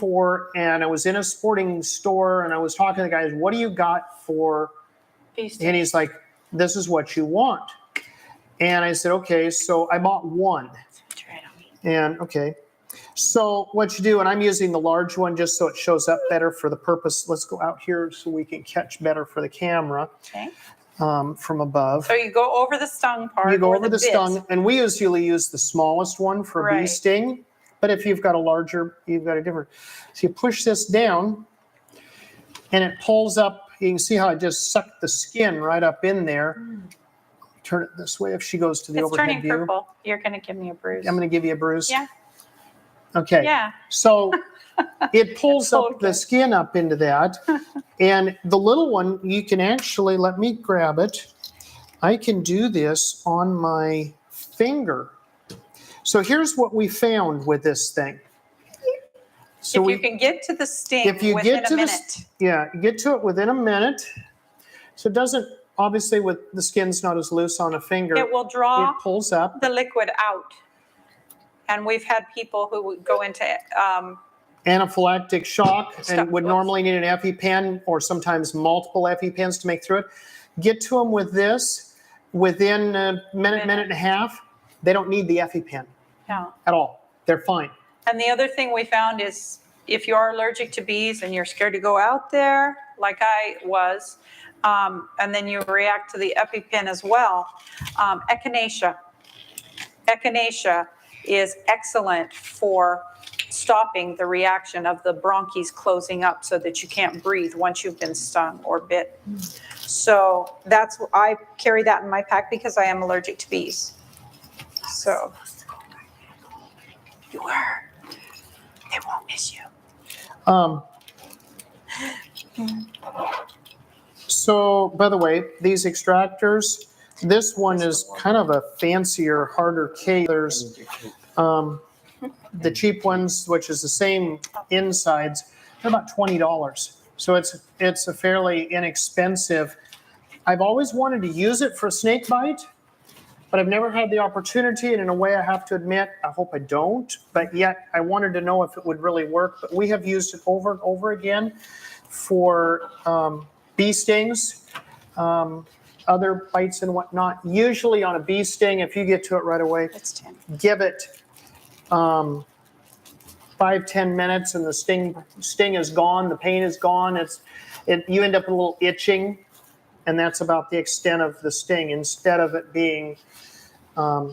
A: and I was in a sporting store, and I was talking to the guys, what do you got for, and he's like, this is what you want. And I said, okay, so I bought one. And okay, so what you do, and I'm using the large one just so it shows up better for the purpose. Let's go out here so we can catch better for the camera
B: Okay.
A: from above.
B: So you go over the stung part.
A: You go
B: or
A: over the
B: bit.
A: stung, and we usually use the smallest one for bee
B: Right.
A: sting. But if you've got a larger, you've got a different. So you push this down, and it pulls up. You can see how it just sucked the skin right up in there. turn it this way if she goes to the
B: It's
A: overhead
B: turning
A: view.
B: purple. You're gonna give me a bruise.
A: I'm going to give you a bruise.
B: Yeah.
A: Okay.
B: Yeah.
A: So it pulls up
B: Okay.
A: the skin up into that. And the little one, you can actually, let me grab it. I can do this on my finger. So here's what we found with this thing. So
B: If you can get to the sting
A: if you
B: within
A: get
B: a
A: to
B: minute.
A: yeah, you get to it within a minute. So it doesn't, obviously with the skin's not as loose on a finger.
B: It will draw
A: It pulls up.
B: the liquid out. And we've had people who would go into,
A: Anaphylactic shock
B: Stop.
A: and would
B: Oops.
A: normally need an EpiPen or sometimes multiple EpiPens to make through it. Get to them with this within a minute and a half. They don't need the EpiPen
B: yeah.
A: at all. They're fine.
B: And the other thing we found is if you are allergic to bees and you're scared to go out there, like I was, and then you react to the EpiPen as well, echinacea. Echinacea is excellent for stopping the reaction of the bronchs closing up so that you can't breathe once you've been stung or bit. So I carry that in my pack because I am allergic to bees. So you are. They won't miss you.
A: So, by the way, these extractors, this one is kind of a fancier, harder case. There's the cheap ones, which is the same insides, they're about $20. So it's a fairly inexpensive. I've always wanted to use it for snake bite, but I've never had the opportunity. And in a way, I have to admit, I hope I don't. But yet, I wanted to know if it would really work. But we have used it over and over again for bee stings, other bites and whatnot. Usually on a bee sting, if you get to it right away,
B: It's 10.
A: give it 5-10 minutes and the sting is gone, the pain is gone. You end up with a little itching, and that's about the extent of the sting, instead of it being a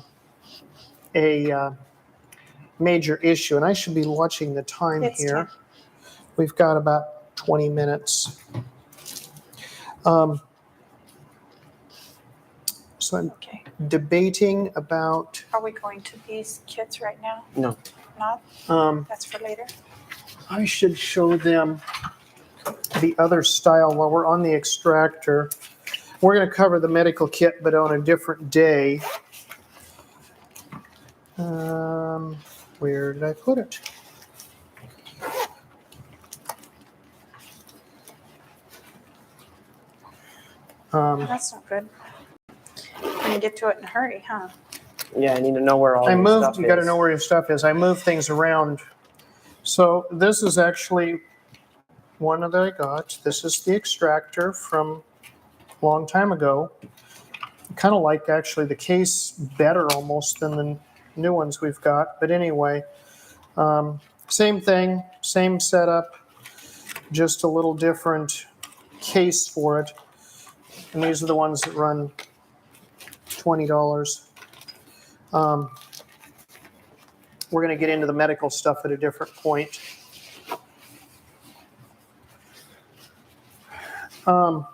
A: major issue. And I should be watching the time
B: It's
A: here.
B: 10.
A: We've got about 20 minutes. So I'm
B: Okay.
A: debating about
B: Are we going to these kits right now?
C: No.
B: Not? That's for later.
A: I should show them the other style while we're on the extractor. We're going to cover the medical kit, but on a different day. Where did I put it?
B: That's not good. When you get to it in a hurry, huh?
C: Yeah, I need to know where all your stuff
A: You got to
C: is.
A: know where your stuff is. I move things around. So this is actually one that I got. This is the extractor from a long time ago. Kind of like actually the case better almost than the new ones we've got. But anyway, same thing, same setup, just a little different case for it. And these are the ones that run $20. We're going to get into the medical stuff at a different point. What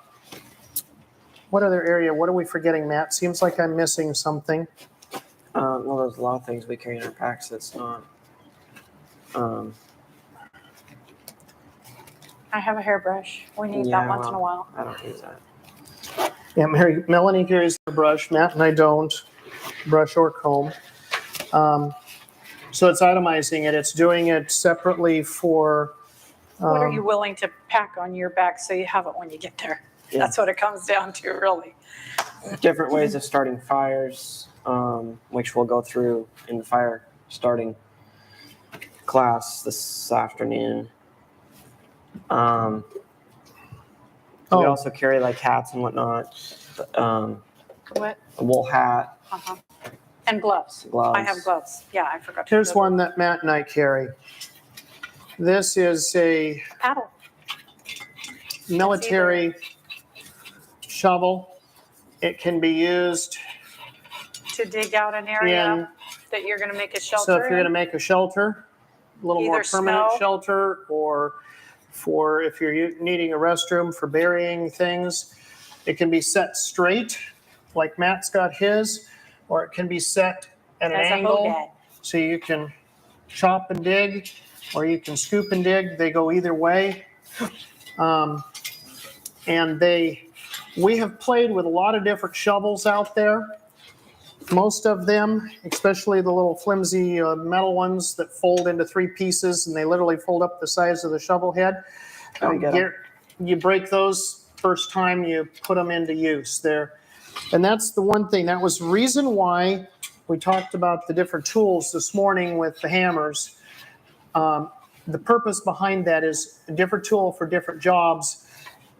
A: other area? What are we forgetting, Matt? Seems like I'm missing something.
C: Well, there's a lot of things we carry in our packs that's not.
B: I have a hairbrush. We need
C: Yeah,
B: that once in a
C: well,
B: while.
C: I don't use that.
A: Yeah, Melanie carries the brush. Matt and I don't brush or comb. So it's itemizing it. It's doing it separately for.
B: What are you willing to pack on your back so you have it when you get there?
C: Yeah.
B: That's what it comes down to, really.
C: Different ways of starting fires, which we'll go through in the fire starting class this afternoon. We
A: Oh.
C: also carry like hats and whatnot.
B: What?
C: A wool hat,
B: Uh-huh. And gloves.
C: gloves.
B: I have gloves. Yeah, I forgot to.
A: Here's
B: do that.
A: one that Matt and I carry. This is a
B: Paddle.
A: military shovel. It can be used
B: To dig out an area
A: in.
B: that you're gonna make a shelter
A: So if you're going to
B: in.
A: make a shelter, a little more
B: Either
A: permanent
B: snow.
A: shelter, or for if you're needing a restroom for burying things, it can be set straight like Matt's got his, or it can be set at an
B: As a
A: angle.
B: hodad.
A: So you can chop and dig, or you can scoop and dig. They go either way. And we have played with a lot of different shovels out there. Most of them, especially the little flimsy metal ones that fold into 3 pieces and they literally fold up the size of the shovel head.
C: I get 'em.
A: You break those first time you put them into use there. And that's the one thing. That was the reason why we talked about the different tools this morning with the hammers. The purpose behind that is a different tool for different jobs.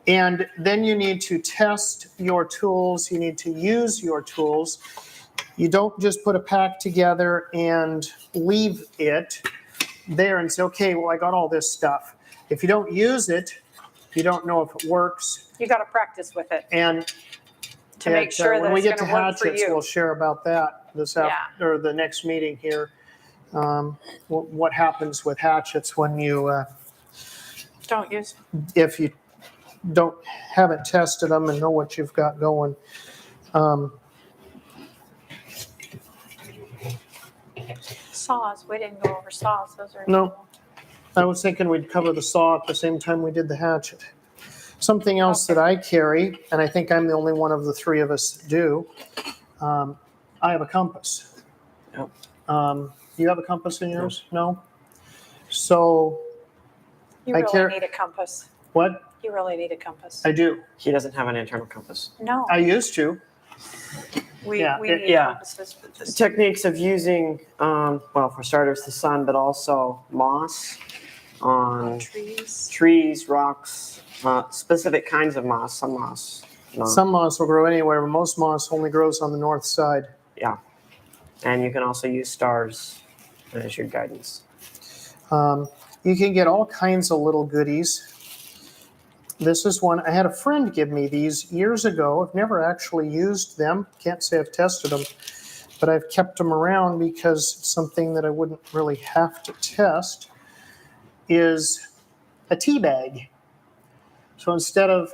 A: And then you need to test your tools. You need to use your tools. You don't just put a pack together and leave it there and say, okay, well, I got all this stuff. If you don't use it, you don't know if it works.
B: You got to practice with it
A: And
B: to make sure that
A: when we
B: it's
A: get to
B: going to work for
A: hatchets,
B: you.
A: we'll share about that or the next meeting here. What happens with hatchets when you
B: Don't use
A: if you haven't tested them and know what you've got going.
B: saws. We didn't go over saws. Those are
A: No. I was thinking we'd cover the saw at the same time we did the hatchet. Something else that I carry, and I think I'm the only one of the 3 of us do, I have a compass.
C: Yep.
A: You have a compass in yours? No? So,
B: You
A: I
B: really
A: care-
B: need a compass.
A: what?
B: You really need a compass.
A: I do.
C: He doesn't have an internal compass.
B: No,
A: I used to.
B: we
A: yeah,
B: need
C: yeah.
B: compasses for this.
C: Techniques of using, well, for starters, the sun, but also moss on
B: Trees.
C: trees, rocks, specific kinds of moss, some moss. No.
A: Some moss will grow anywhere, but most moss only grows on the north side.
C: Yeah. And you can also use stars as your guidance.
A: You can get all kinds of little goodies. This is one. I had a friend give me these years ago. I've never actually used them. Can't say I've tested them, but I've kept them around because it's something that I wouldn't really have to test is a tea bag. So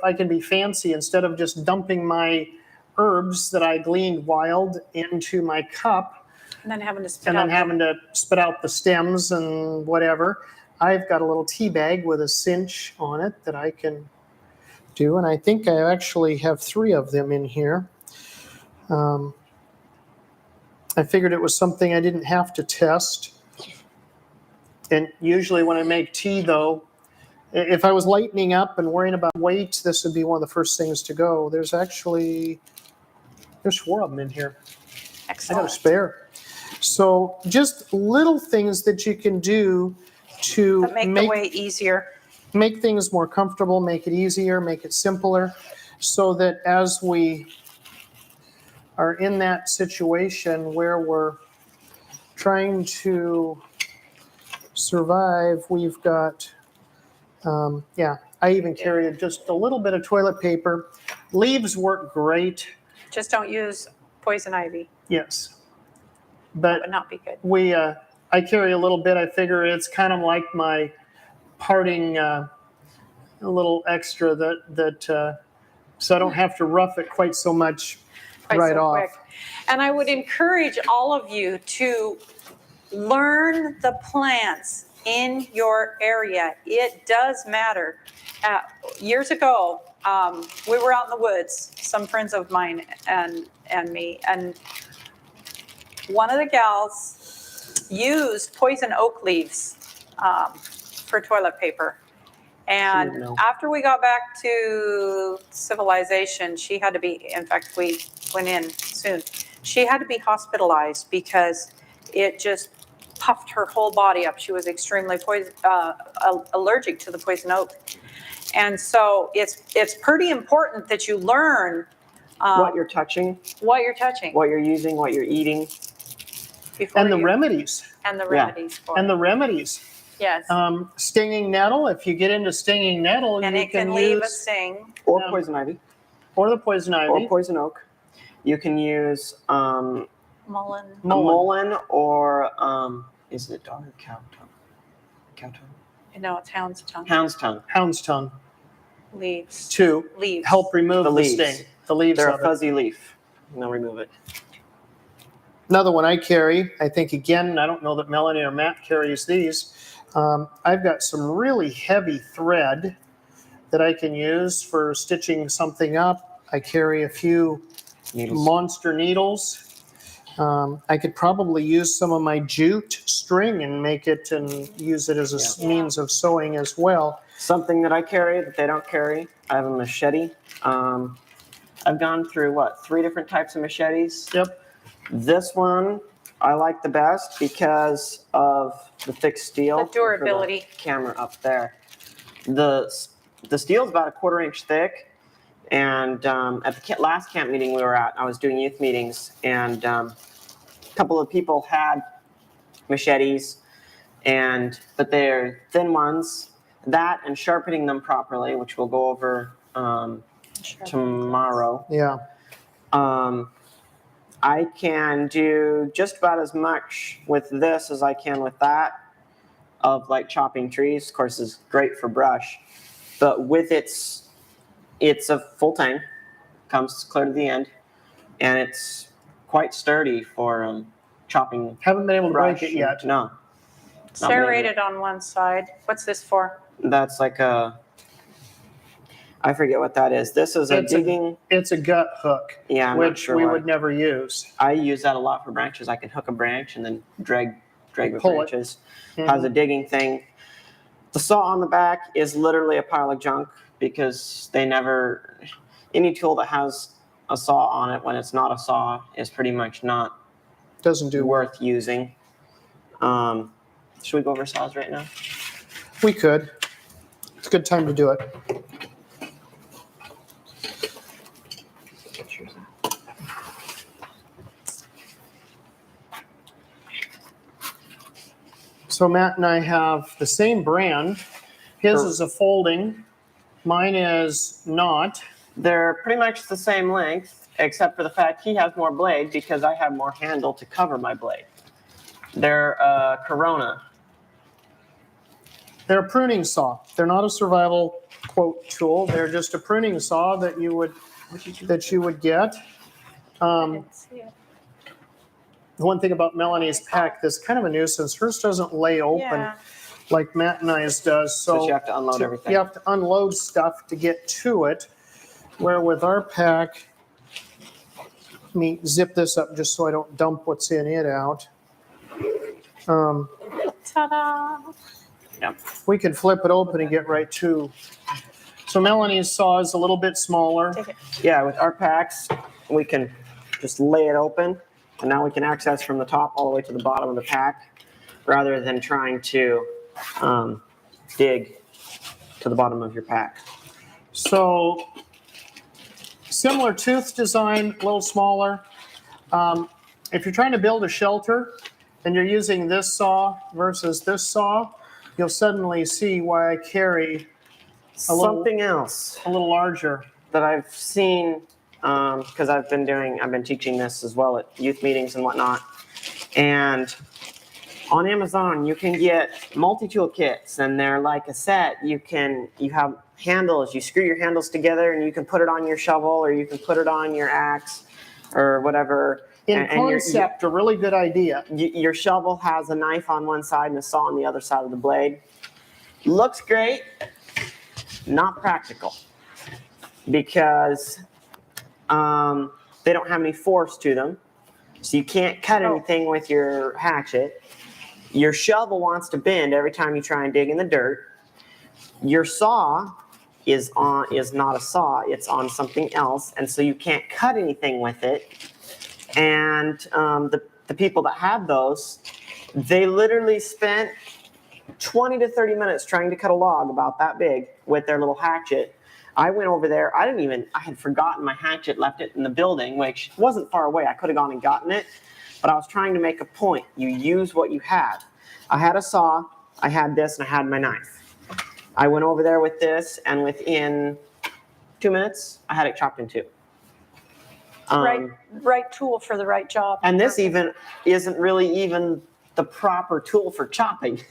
A: I can be fancy, instead of just dumping my herbs that I gleaned wild into my cup,
B: And then having to spit
A: and
B: out.
A: then having to spit out the stems and whatever, I've got a little tea bag with a cinch on it that I can do. And I think I actually have 3 of them in here. I figured it was something I didn't have to test. And usually when I make tea, though, if I was lightening up and worrying about weight, this would be one of the first things to go. There's 4 of them in here. I got a
B: Excellent.
A: spare. So just little things that you can do to
B: But make the way easier.
A: make things more comfortable, make it easier, make it simpler, so that as we are in that situation where we're trying to survive, we've got, I even carry just a little bit of toilet paper. Leaves work great,
B: Just don't use poison ivy.
A: yes.
B: That
A: But
B: would not be good.
A: I carry a little bit. I figure it's kind of like my parting, a little extra so I don't have to rough it quite so much
B: Quite
A: right
B: so
A: off.
B: quick. And I would encourage all of you to learn the plants in your area. It does matter. Years ago, we were out in the woods, some friends of mine and me, and one of the gals used poison oak leaves for toilet paper. And
C: No.
B: after we got back to civilization, she had to be, in fact, we went in soon. She had to be hospitalized because it just puffed her whole body up. She was extremely allergic to the poison oak. And so it's pretty important that you learn
C: What you're touching,
B: what you're touching
C: what you're using, what you're eating.
B: before
A: And the
B: you-
A: remedies.
B: and the
C: Yeah.
B: remedies for
A: And
B: it.
A: the remedies.
B: Yes.
A: Stinging nettle. If you get into stinging nettle,
B: And
A: you
B: it can
A: can
B: leave a
A: use
B: sting.
C: Or
A: Um,
C: poison ivy.
A: or the poison
C: Or
A: ivy.
C: poison oak. You can use
B: Mullein.
C: a mullein or is it dog or cow tongue? Cow tongue?
B: No, it's hound's tongue.
C: Hound's tongue.
A: Hound's tongue
B: Leaves.
A: to
B: Leaves.
A: help remove
C: The
A: the
C: leaves.
A: sting. The leaves
C: They're a
A: of it.
C: fuzzy leaf. and then remove it.
A: Another one I carry, I think again, I don't know that Melanie or Matt carries these. I've got some really heavy thread that I can use for stitching something up. I carry a few
C: Needles.
A: monster needles. I could probably use some of my jute string and make it and use it as a means of sewing as well.
C: Something that I carry that they don't carry, I have a machete. I've gone through, 3 different types of machetes?
A: Yep.
C: This one I like the best because of the thick steel.
B: The durability.
C: For the camera up there. The steel is about a 1/4 inch thick. And at the last camp meeting we were at, I was doing youth meetings, and a couple of people had machetes, but they're thin ones. That and sharpening them properly, which we'll go over tomorrow.
A: Yeah.
C: I can do just about as much with this as I can with that, of like chopping trees. Of course, is great for brush, but with it's a full tang, comes clear to the end, and it's quite sturdy for chopping.
A: Haven't been able to break
C: brush.
A: it yet.
C: No,
B: Serrated on one side. What's this for?
C: that's like I forget what that is. This is a
A: It's a-
C: digging.
A: It's a gut hook,
C: Yeah, I'm not
A: which
C: sure
A: we
C: why.
A: would never use.
C: I use that a lot for branches. I can hook a branch and then drag the
A: Pull it.
C: branches. Has a digging thing. The saw on the back is literally a pile of junk because any tool that has a saw on it when it's not a saw is pretty much not
A: Doesn't do work.
C: worth using. Should we go over saws right now?
A: We could. It's a good time to do it. So Matt and I have the same brand. His is a folding. Mine is not.
C: They're pretty much the same length, except for the fact he has more blade because I have more handle to cover my blade. They're Corona.
A: They're a pruning saw. They're not a survival quote tool. They're just a pruning saw that you would get. The one thing about Melanie's pack that's kind of a nuisance, hers doesn't lay open
B: Yeah.
A: like Matt and I's does.
C: So you have to unload everything.
A: You have to unload stuff to get to it. Where with our pack, let me zip this up just so I don't dump what's in it out.
B: Ta-da.
A: We can flip it open and get right to. So Melanie's saw is a little bit smaller.
B: Take it.
C: Yeah, with our packs, we can just lay it open, and now we can access from the top all the way to the bottom of the pack, rather than trying to dig to the bottom of your pack.
A: So similar tooth design, a little smaller. If you're trying to build a shelter and you're using this saw versus this saw, you'll suddenly see why I carry
C: Something else
A: a little larger.
C: that I've seen, because I've been teaching this as well at youth meetings and whatnot, and on Amazon you can get multi-tool kits, and they're like a set. You have handles, you screw your handles together, and you can put it on your shovel, or you can put it on your axe, or whatever.
A: In
C: And your-
A: concept, a really good idea.
C: your shovel has a knife on one side and a saw on the other side of the blade. Looks great, not practical, because they don't have any force to them. So you can't cut anything with your hatchet. Your shovel wants to bend every time you try and dig in the dirt. Your saw is not a saw, it's on something else, and so you can't cut anything with it. And the people that have those, they literally spent 20 to 30 minutes trying to cut a log about that big with their little hatchet. I went over there, I had forgotten my hatchet, left it in the building, which wasn't far away. I could have gone and gotten it, but I was trying to make a point. You use what you have. I had a saw, I had this, and I had my knife. I went over there with this, and within 2 minutes, I had it chopped in two.
B: Right tool for the right job.
C: And this even isn't really even the proper tool for chopping,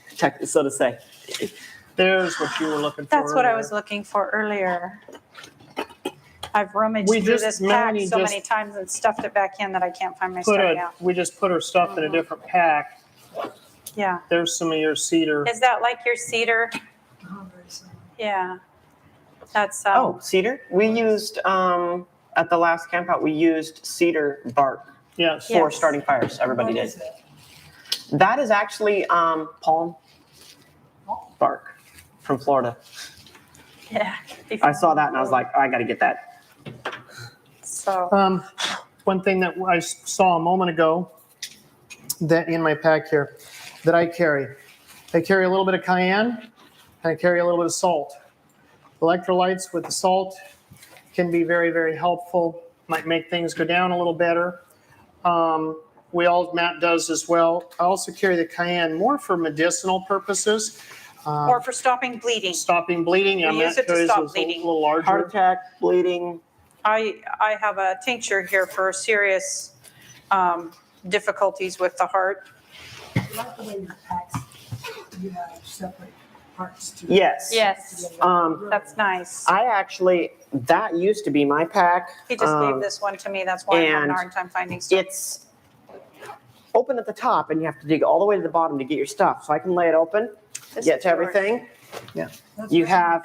C: so to say.
A: There's what you were looking for.
B: That's what I
A: earlier.
B: was looking for earlier. I've rummaged
A: We
B: through
A: just-
B: this pack
A: Melanie
B: so
A: just
B: many times and stuffed it back in that I can't find my stuff now.
A: we just put her stuff in a different pack.
B: Yeah.
A: There's some of your cedar.
B: Is that like your cedar? Yeah. That's,
C: Oh, cedar? We used, at the last camp out, we used cedar bark
A: Yes.
C: for
B: Yes.
C: starting fires. Everybody did. That is actually palm bark from Florida.
B: yeah.
C: I saw that and I was like, I got to get that.
B: So,
A: One thing that I saw a moment ago that in my pack here that I carry a little bit of cayenne and I carry a little bit of salt. Electrolytes with the salt can be very, very helpful. Might make things go down a little better. Matt does as well. I also carry the cayenne more for medicinal purposes.
B: or for stopping bleeding.
A: Stopping bleeding. Yeah,
B: We use
A: Matt
B: it to
A: carries
B: stop
A: those
B: bleeding.
A: a little
C: Heart
A: larger.
C: attack, bleeding.
B: I have a tincture here for serious difficulties with the heart.
D: Like the way your packs, you have separate parts to.
C: Yes.
B: Yes, that's nice.
C: I actually, that used to be my pack.
B: He just gave this one to me. That's why I'm having a
C: and
B: hard time finding stuff.
C: It's open at the top and you have to dig all the way to the bottom to get your stuff. So I can lay it open,
B: This
C: get
B: is
C: to
B: yours.
C: everything.
D: That's
C: You
D: right.
C: have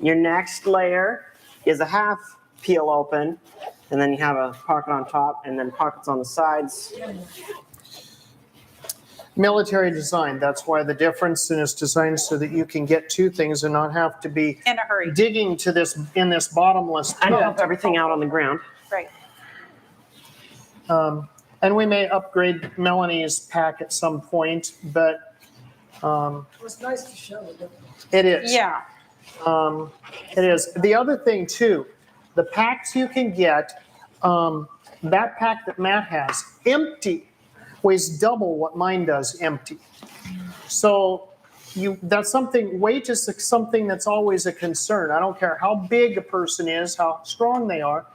C: your next layer is a half peel open, and then you have a pocket on top and then pockets on the sides.
A: Military design. That's why the difference in it's designed so that you can get to things and not have to be
B: In a hurry,
A: digging to this in this bottomless
C: I
A: pit.
C: dump everything out on the ground.
B: right.
A: And we may upgrade Melanie's pack at some point, but
D: It's nice to show the difference.
A: it is.
B: Yeah,
A: It is. The other thing too, the packs you can get, that pack that Matt has, empty, weighs double what mine does empty. So that's something, weight is something that's always a concern. I don't care how big a person is, how strong they are.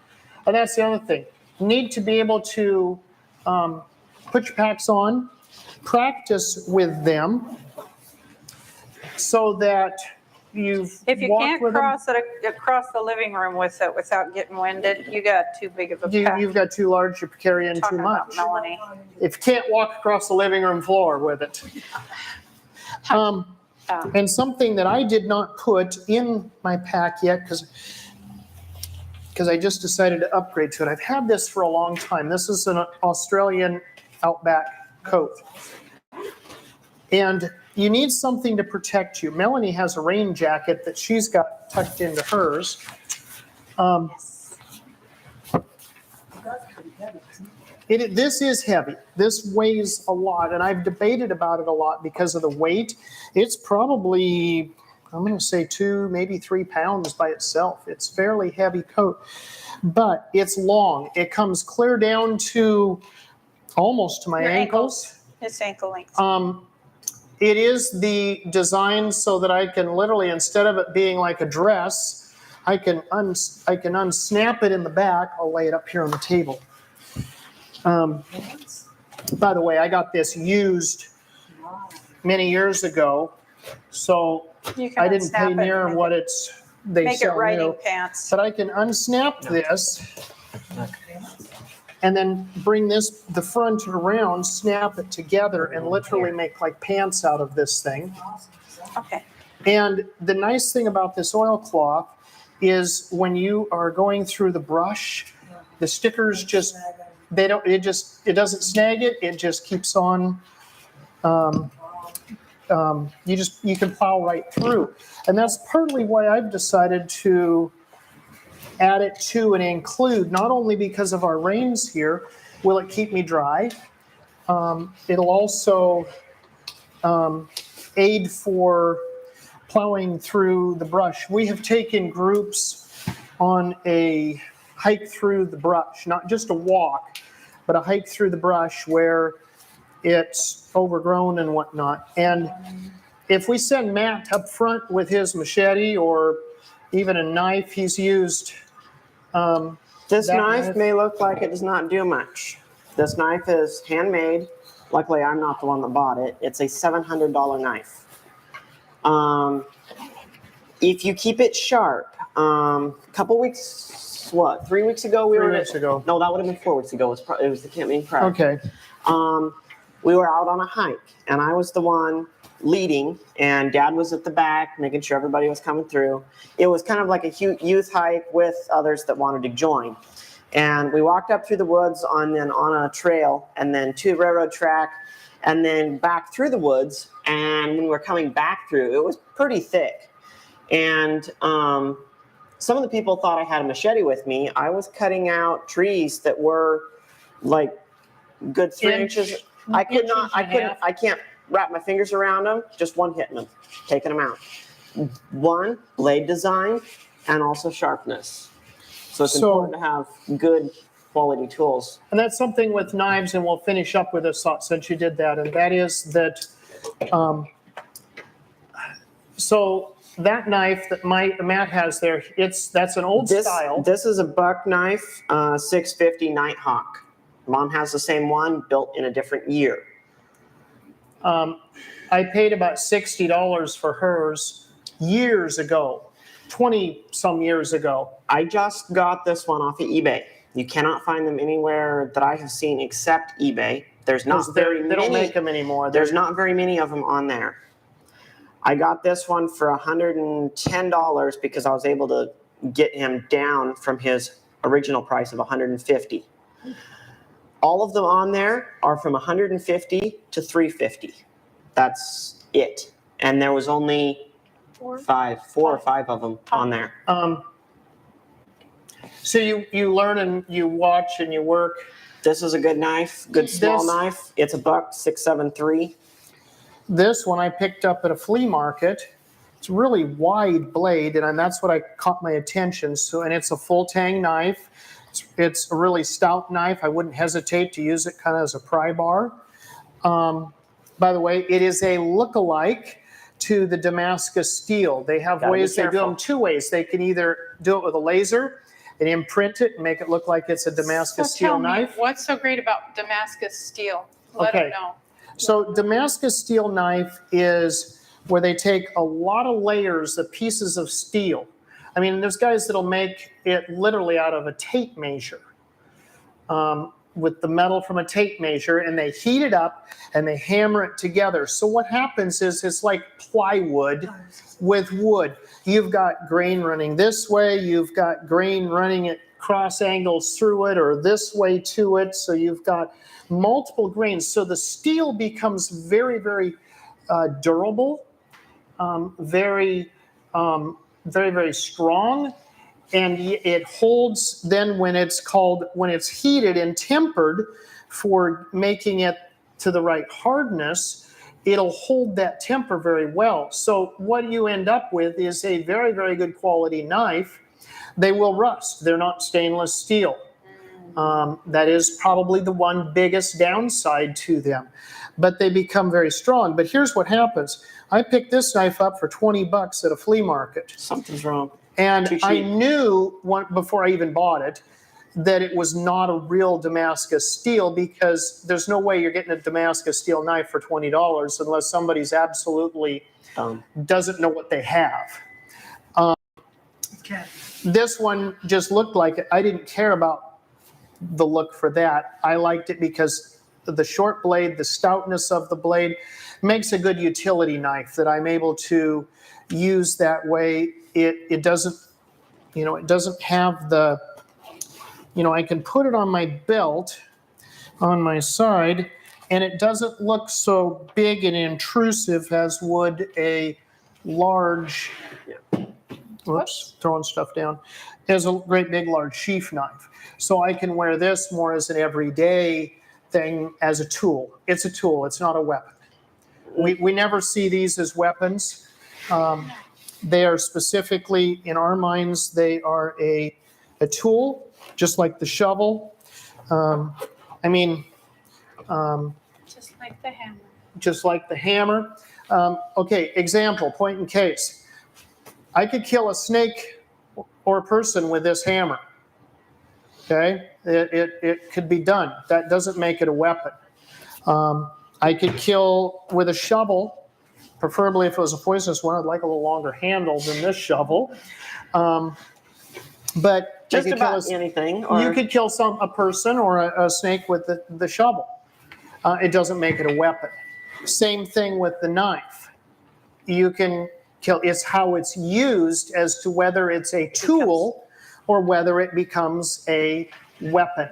A: And that's the other thing. You need to be able to put your packs on, practice with them so that you've
B: if you
A: walked
B: can't
A: with them.
B: cross the living room with it without getting winded, you got too big of a pack.
A: You've got too large, you're carrying too
B: Talking about
A: much.
B: Melanie.
A: If you can't walk across the living room floor with it. And something that I did not put in my pack yet, because I just decided to upgrade to it. I've had this for a long time. This is an Australian Outback coat. And you need something to protect you. Melanie has a rain jacket that she's got tucked into hers.
D: That's pretty heavy, isn't it?
A: This is heavy. This weighs a lot, and I've debated about it a lot because of the weight. It's probably, I'm going to say 2, maybe 3 pounds by itself. It's fairly heavy coat, but it's long. It comes clear down to almost to my
B: Your
A: ankles.
B: It's ankle length.
A: It is the design so that I can literally, instead of it being like a dress, I can unsnap it in the back. I'll lay it up here on the table. By the way, I got this used many years ago, so
B: You can
A: I didn't pay
B: unsnap it,
A: near
B: make
A: what
B: it-
A: they
B: Make it
A: sell
B: riding
A: new.
B: pants.
A: But I can unsnap this and then bring the front around, snap it together, and literally make like pants out of this thing.
B: Okay.
A: And the nice thing about this oilcloth is when you are going through the brush, the stickers just, it doesn't snag it, it just keeps on, you can plow right through. And that's partly why I've decided to add it to and include, not only because of our rains here, will it keep me dry, it'll also aid for plowing through the brush. We have taken groups on a hike through the brush, not just a walk, but a hike through the brush where it's overgrown and whatnot. And if we send Matt up front with his machete or even a knife he's used,
C: This
A: That
C: knife
A: knife-
C: may look like it does not do much. This knife is handmade. Luckily, I'm not the one that bought it. It's a $700 knife. If you keep it sharp, a couple weeks what, 3 weeks ago? We
A: 3
C: were
A: weeks ago.
C: No, that would have been 4 weeks ago. It was the camp meeting prior.
A: Okay.
C: We were out on a hike, and I was the one leading, and Dad was at the back, making sure everybody was coming through. It was kind of like a youth hike with others that wanted to join. And we walked up through the woods on a trail, and then to the railroad track, and then back through the woods. And when we were coming back through, it was pretty thick. And some of the people thought I had a machete with me. I was cutting out trees that were like good 3 inches. I can't wrap my fingers around them. Just one hitting them, taking them out. One, blade design, and also sharpness. So it's important to have good quality tools.
A: And that's something with knives, and we'll finish up with this thought since you did that, and that is that, so that knife that Matt has there, that's an old style.
C: This is a buck knife, 650 Nighthawk. Mom has the same one, built in a different year.
A: I paid about $60 for hers years ago, 20 some years ago.
C: I just got this one off of eBay. You cannot find them anywhere that I have seen except eBay. There's not very many.
A: They don't make them anymore.
C: There's not very many of them on there. I got this one for $110 because I was able to get him down from his original price of $150. All of them on there are from $150 to $350. That's it. And there was only four or five of them on there.
A: So you learn and you watch and you work.
C: This is a good knife, good small knife. It's a buck 673.
A: This one I picked up at a flea market. It's a really wide blade, and that's what caught my attention. So, and it's a full tang knife. It's a really stout knife. I wouldn't hesitate to use it kind of as a pry bar. By the way, it is a look-alike to the Damascus steel. They have ways, they do them two ways. They can either do it with a laser and imprint it and make it look like it's a Damascus steel knife.
B: What's so great about Damascus steel? Let them know.
A: So Damascus steel knife is where they take a lot of layers of pieces of steel. I mean, there's guys that'll make it literally out of a tape measure, with the metal from a tape measure, and they heat it up and they hammer it together. So what happens is it's like plywood with wood. You've got grain running this way, you've got grain running at cross angles through it or this way to it. So you've got multiple grains. So the steel becomes very, very durable, very, very strong. And it holds then when it's heated and tempered for making it to the right hardness, it'll hold that temper very well. So what you end up with is a very, very good quality knife. They will rust. They're not stainless steel. That is probably the one biggest downside to them, but they become very strong. But here's what happens. I picked this knife up for $20 at a flea market.
C: Something's wrong.
A: And I knew before I even bought it that it was not a real Damascus steel, because there's no way you're getting a Damascus steel knife for $20 unless somebody's absolutely doesn't know what they have. This one just looked like it. I didn't care about the look for that. I liked it because the short blade, the stoutness of the blade makes a good utility knife that I'm able to use that way. It doesn't, it doesn't have the, I can put it on my belt on my side, and it doesn't look so big and intrusive as would a large, throwing stuff down, as a great big large sheath knife. So I can wear this more as an everyday thing, as a tool. It's a tool, it's not a weapon. We never see these as weapons. They are specifically, in our minds, they are a tool, just like the shovel.
B: Just like the hammer.
A: Just like the hammer. Okay, example, point in case. I could kill a snake or a person with this hammer. Okay, it could be done. That doesn't make it a weapon. I could kill with a shovel. Preferably if it was a poisonous one, I'd like a little longer handle than this shovel. But
C: Just
A: could kill
C: about anything. Or
A: You could kill a person or a snake with the shovel. It doesn't make it a weapon. Same thing with the knife. You can kill. It's how it's used as to whether it's a tool or whether it becomes a weapon.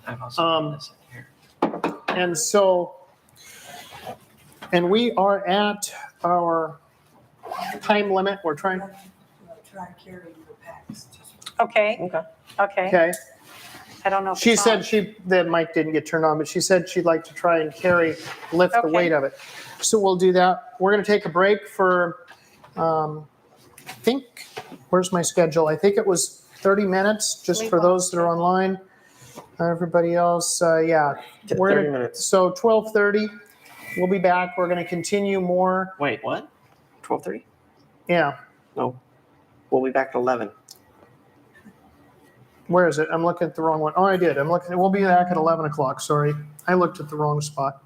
C: I've also got this in here.
A: And so, and we are at our time limit. We're trying.
D: Try and carry the packs.
B: Okay,
C: Okay.
B: okay.
A: Okay.
B: I don't know if
A: She
B: it's
A: said
B: on.
A: the mic didn't get turned on, but she said she'd like to try and lift the
B: Okay.
A: weight of it. So we'll do that. We're going to take a break for, I think, where's my schedule? I think it was 30 minutes, just for those that are online. Everybody else, yeah. We're
C: 30
A: gonna-
C: minutes.
A: So 12:30, we'll be back. We're going to continue more.
C: Wait, what? 12:30?
A: Yeah.
C: No. We'll be back at 11.
A: Where is it? I'm looking at the wrong one. Oh, I did. We'll be back at 11 o'clock. Sorry. I looked at the wrong spot.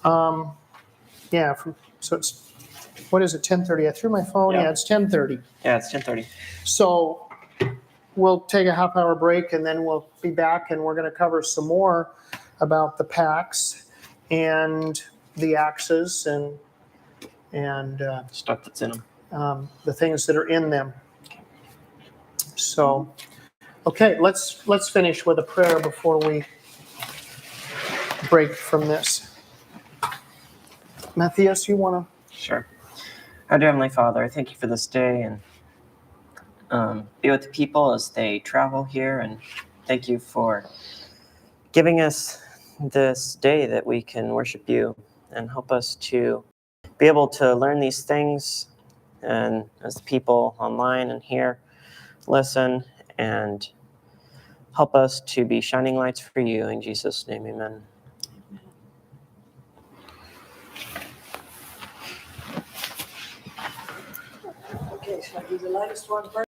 A: Yeah. So it's, what is it? 10:30. I threw my phone.
C: Yeah.
A: Yeah, it's 10:30.
C: Yeah, it's 10:30.
A: So we'll take a half-hour break and then we'll be back and we're going to cover some more about the packs and the axes and
C: Stuff that's in them.
A: the things that are in them. So, okay, let's finish with a prayer before we break from this. Matthias, you want to?
E: Sure. Our dear Heavenly Father, I thank you for this day and be with the people as they travel here. And thank you for giving us this day that we can worship you and help us to be able to learn these things. And as the people online and here listen and help us to be shining lights for you. In Jesus' name, amen.
D: Okay, so I do the lightest one first.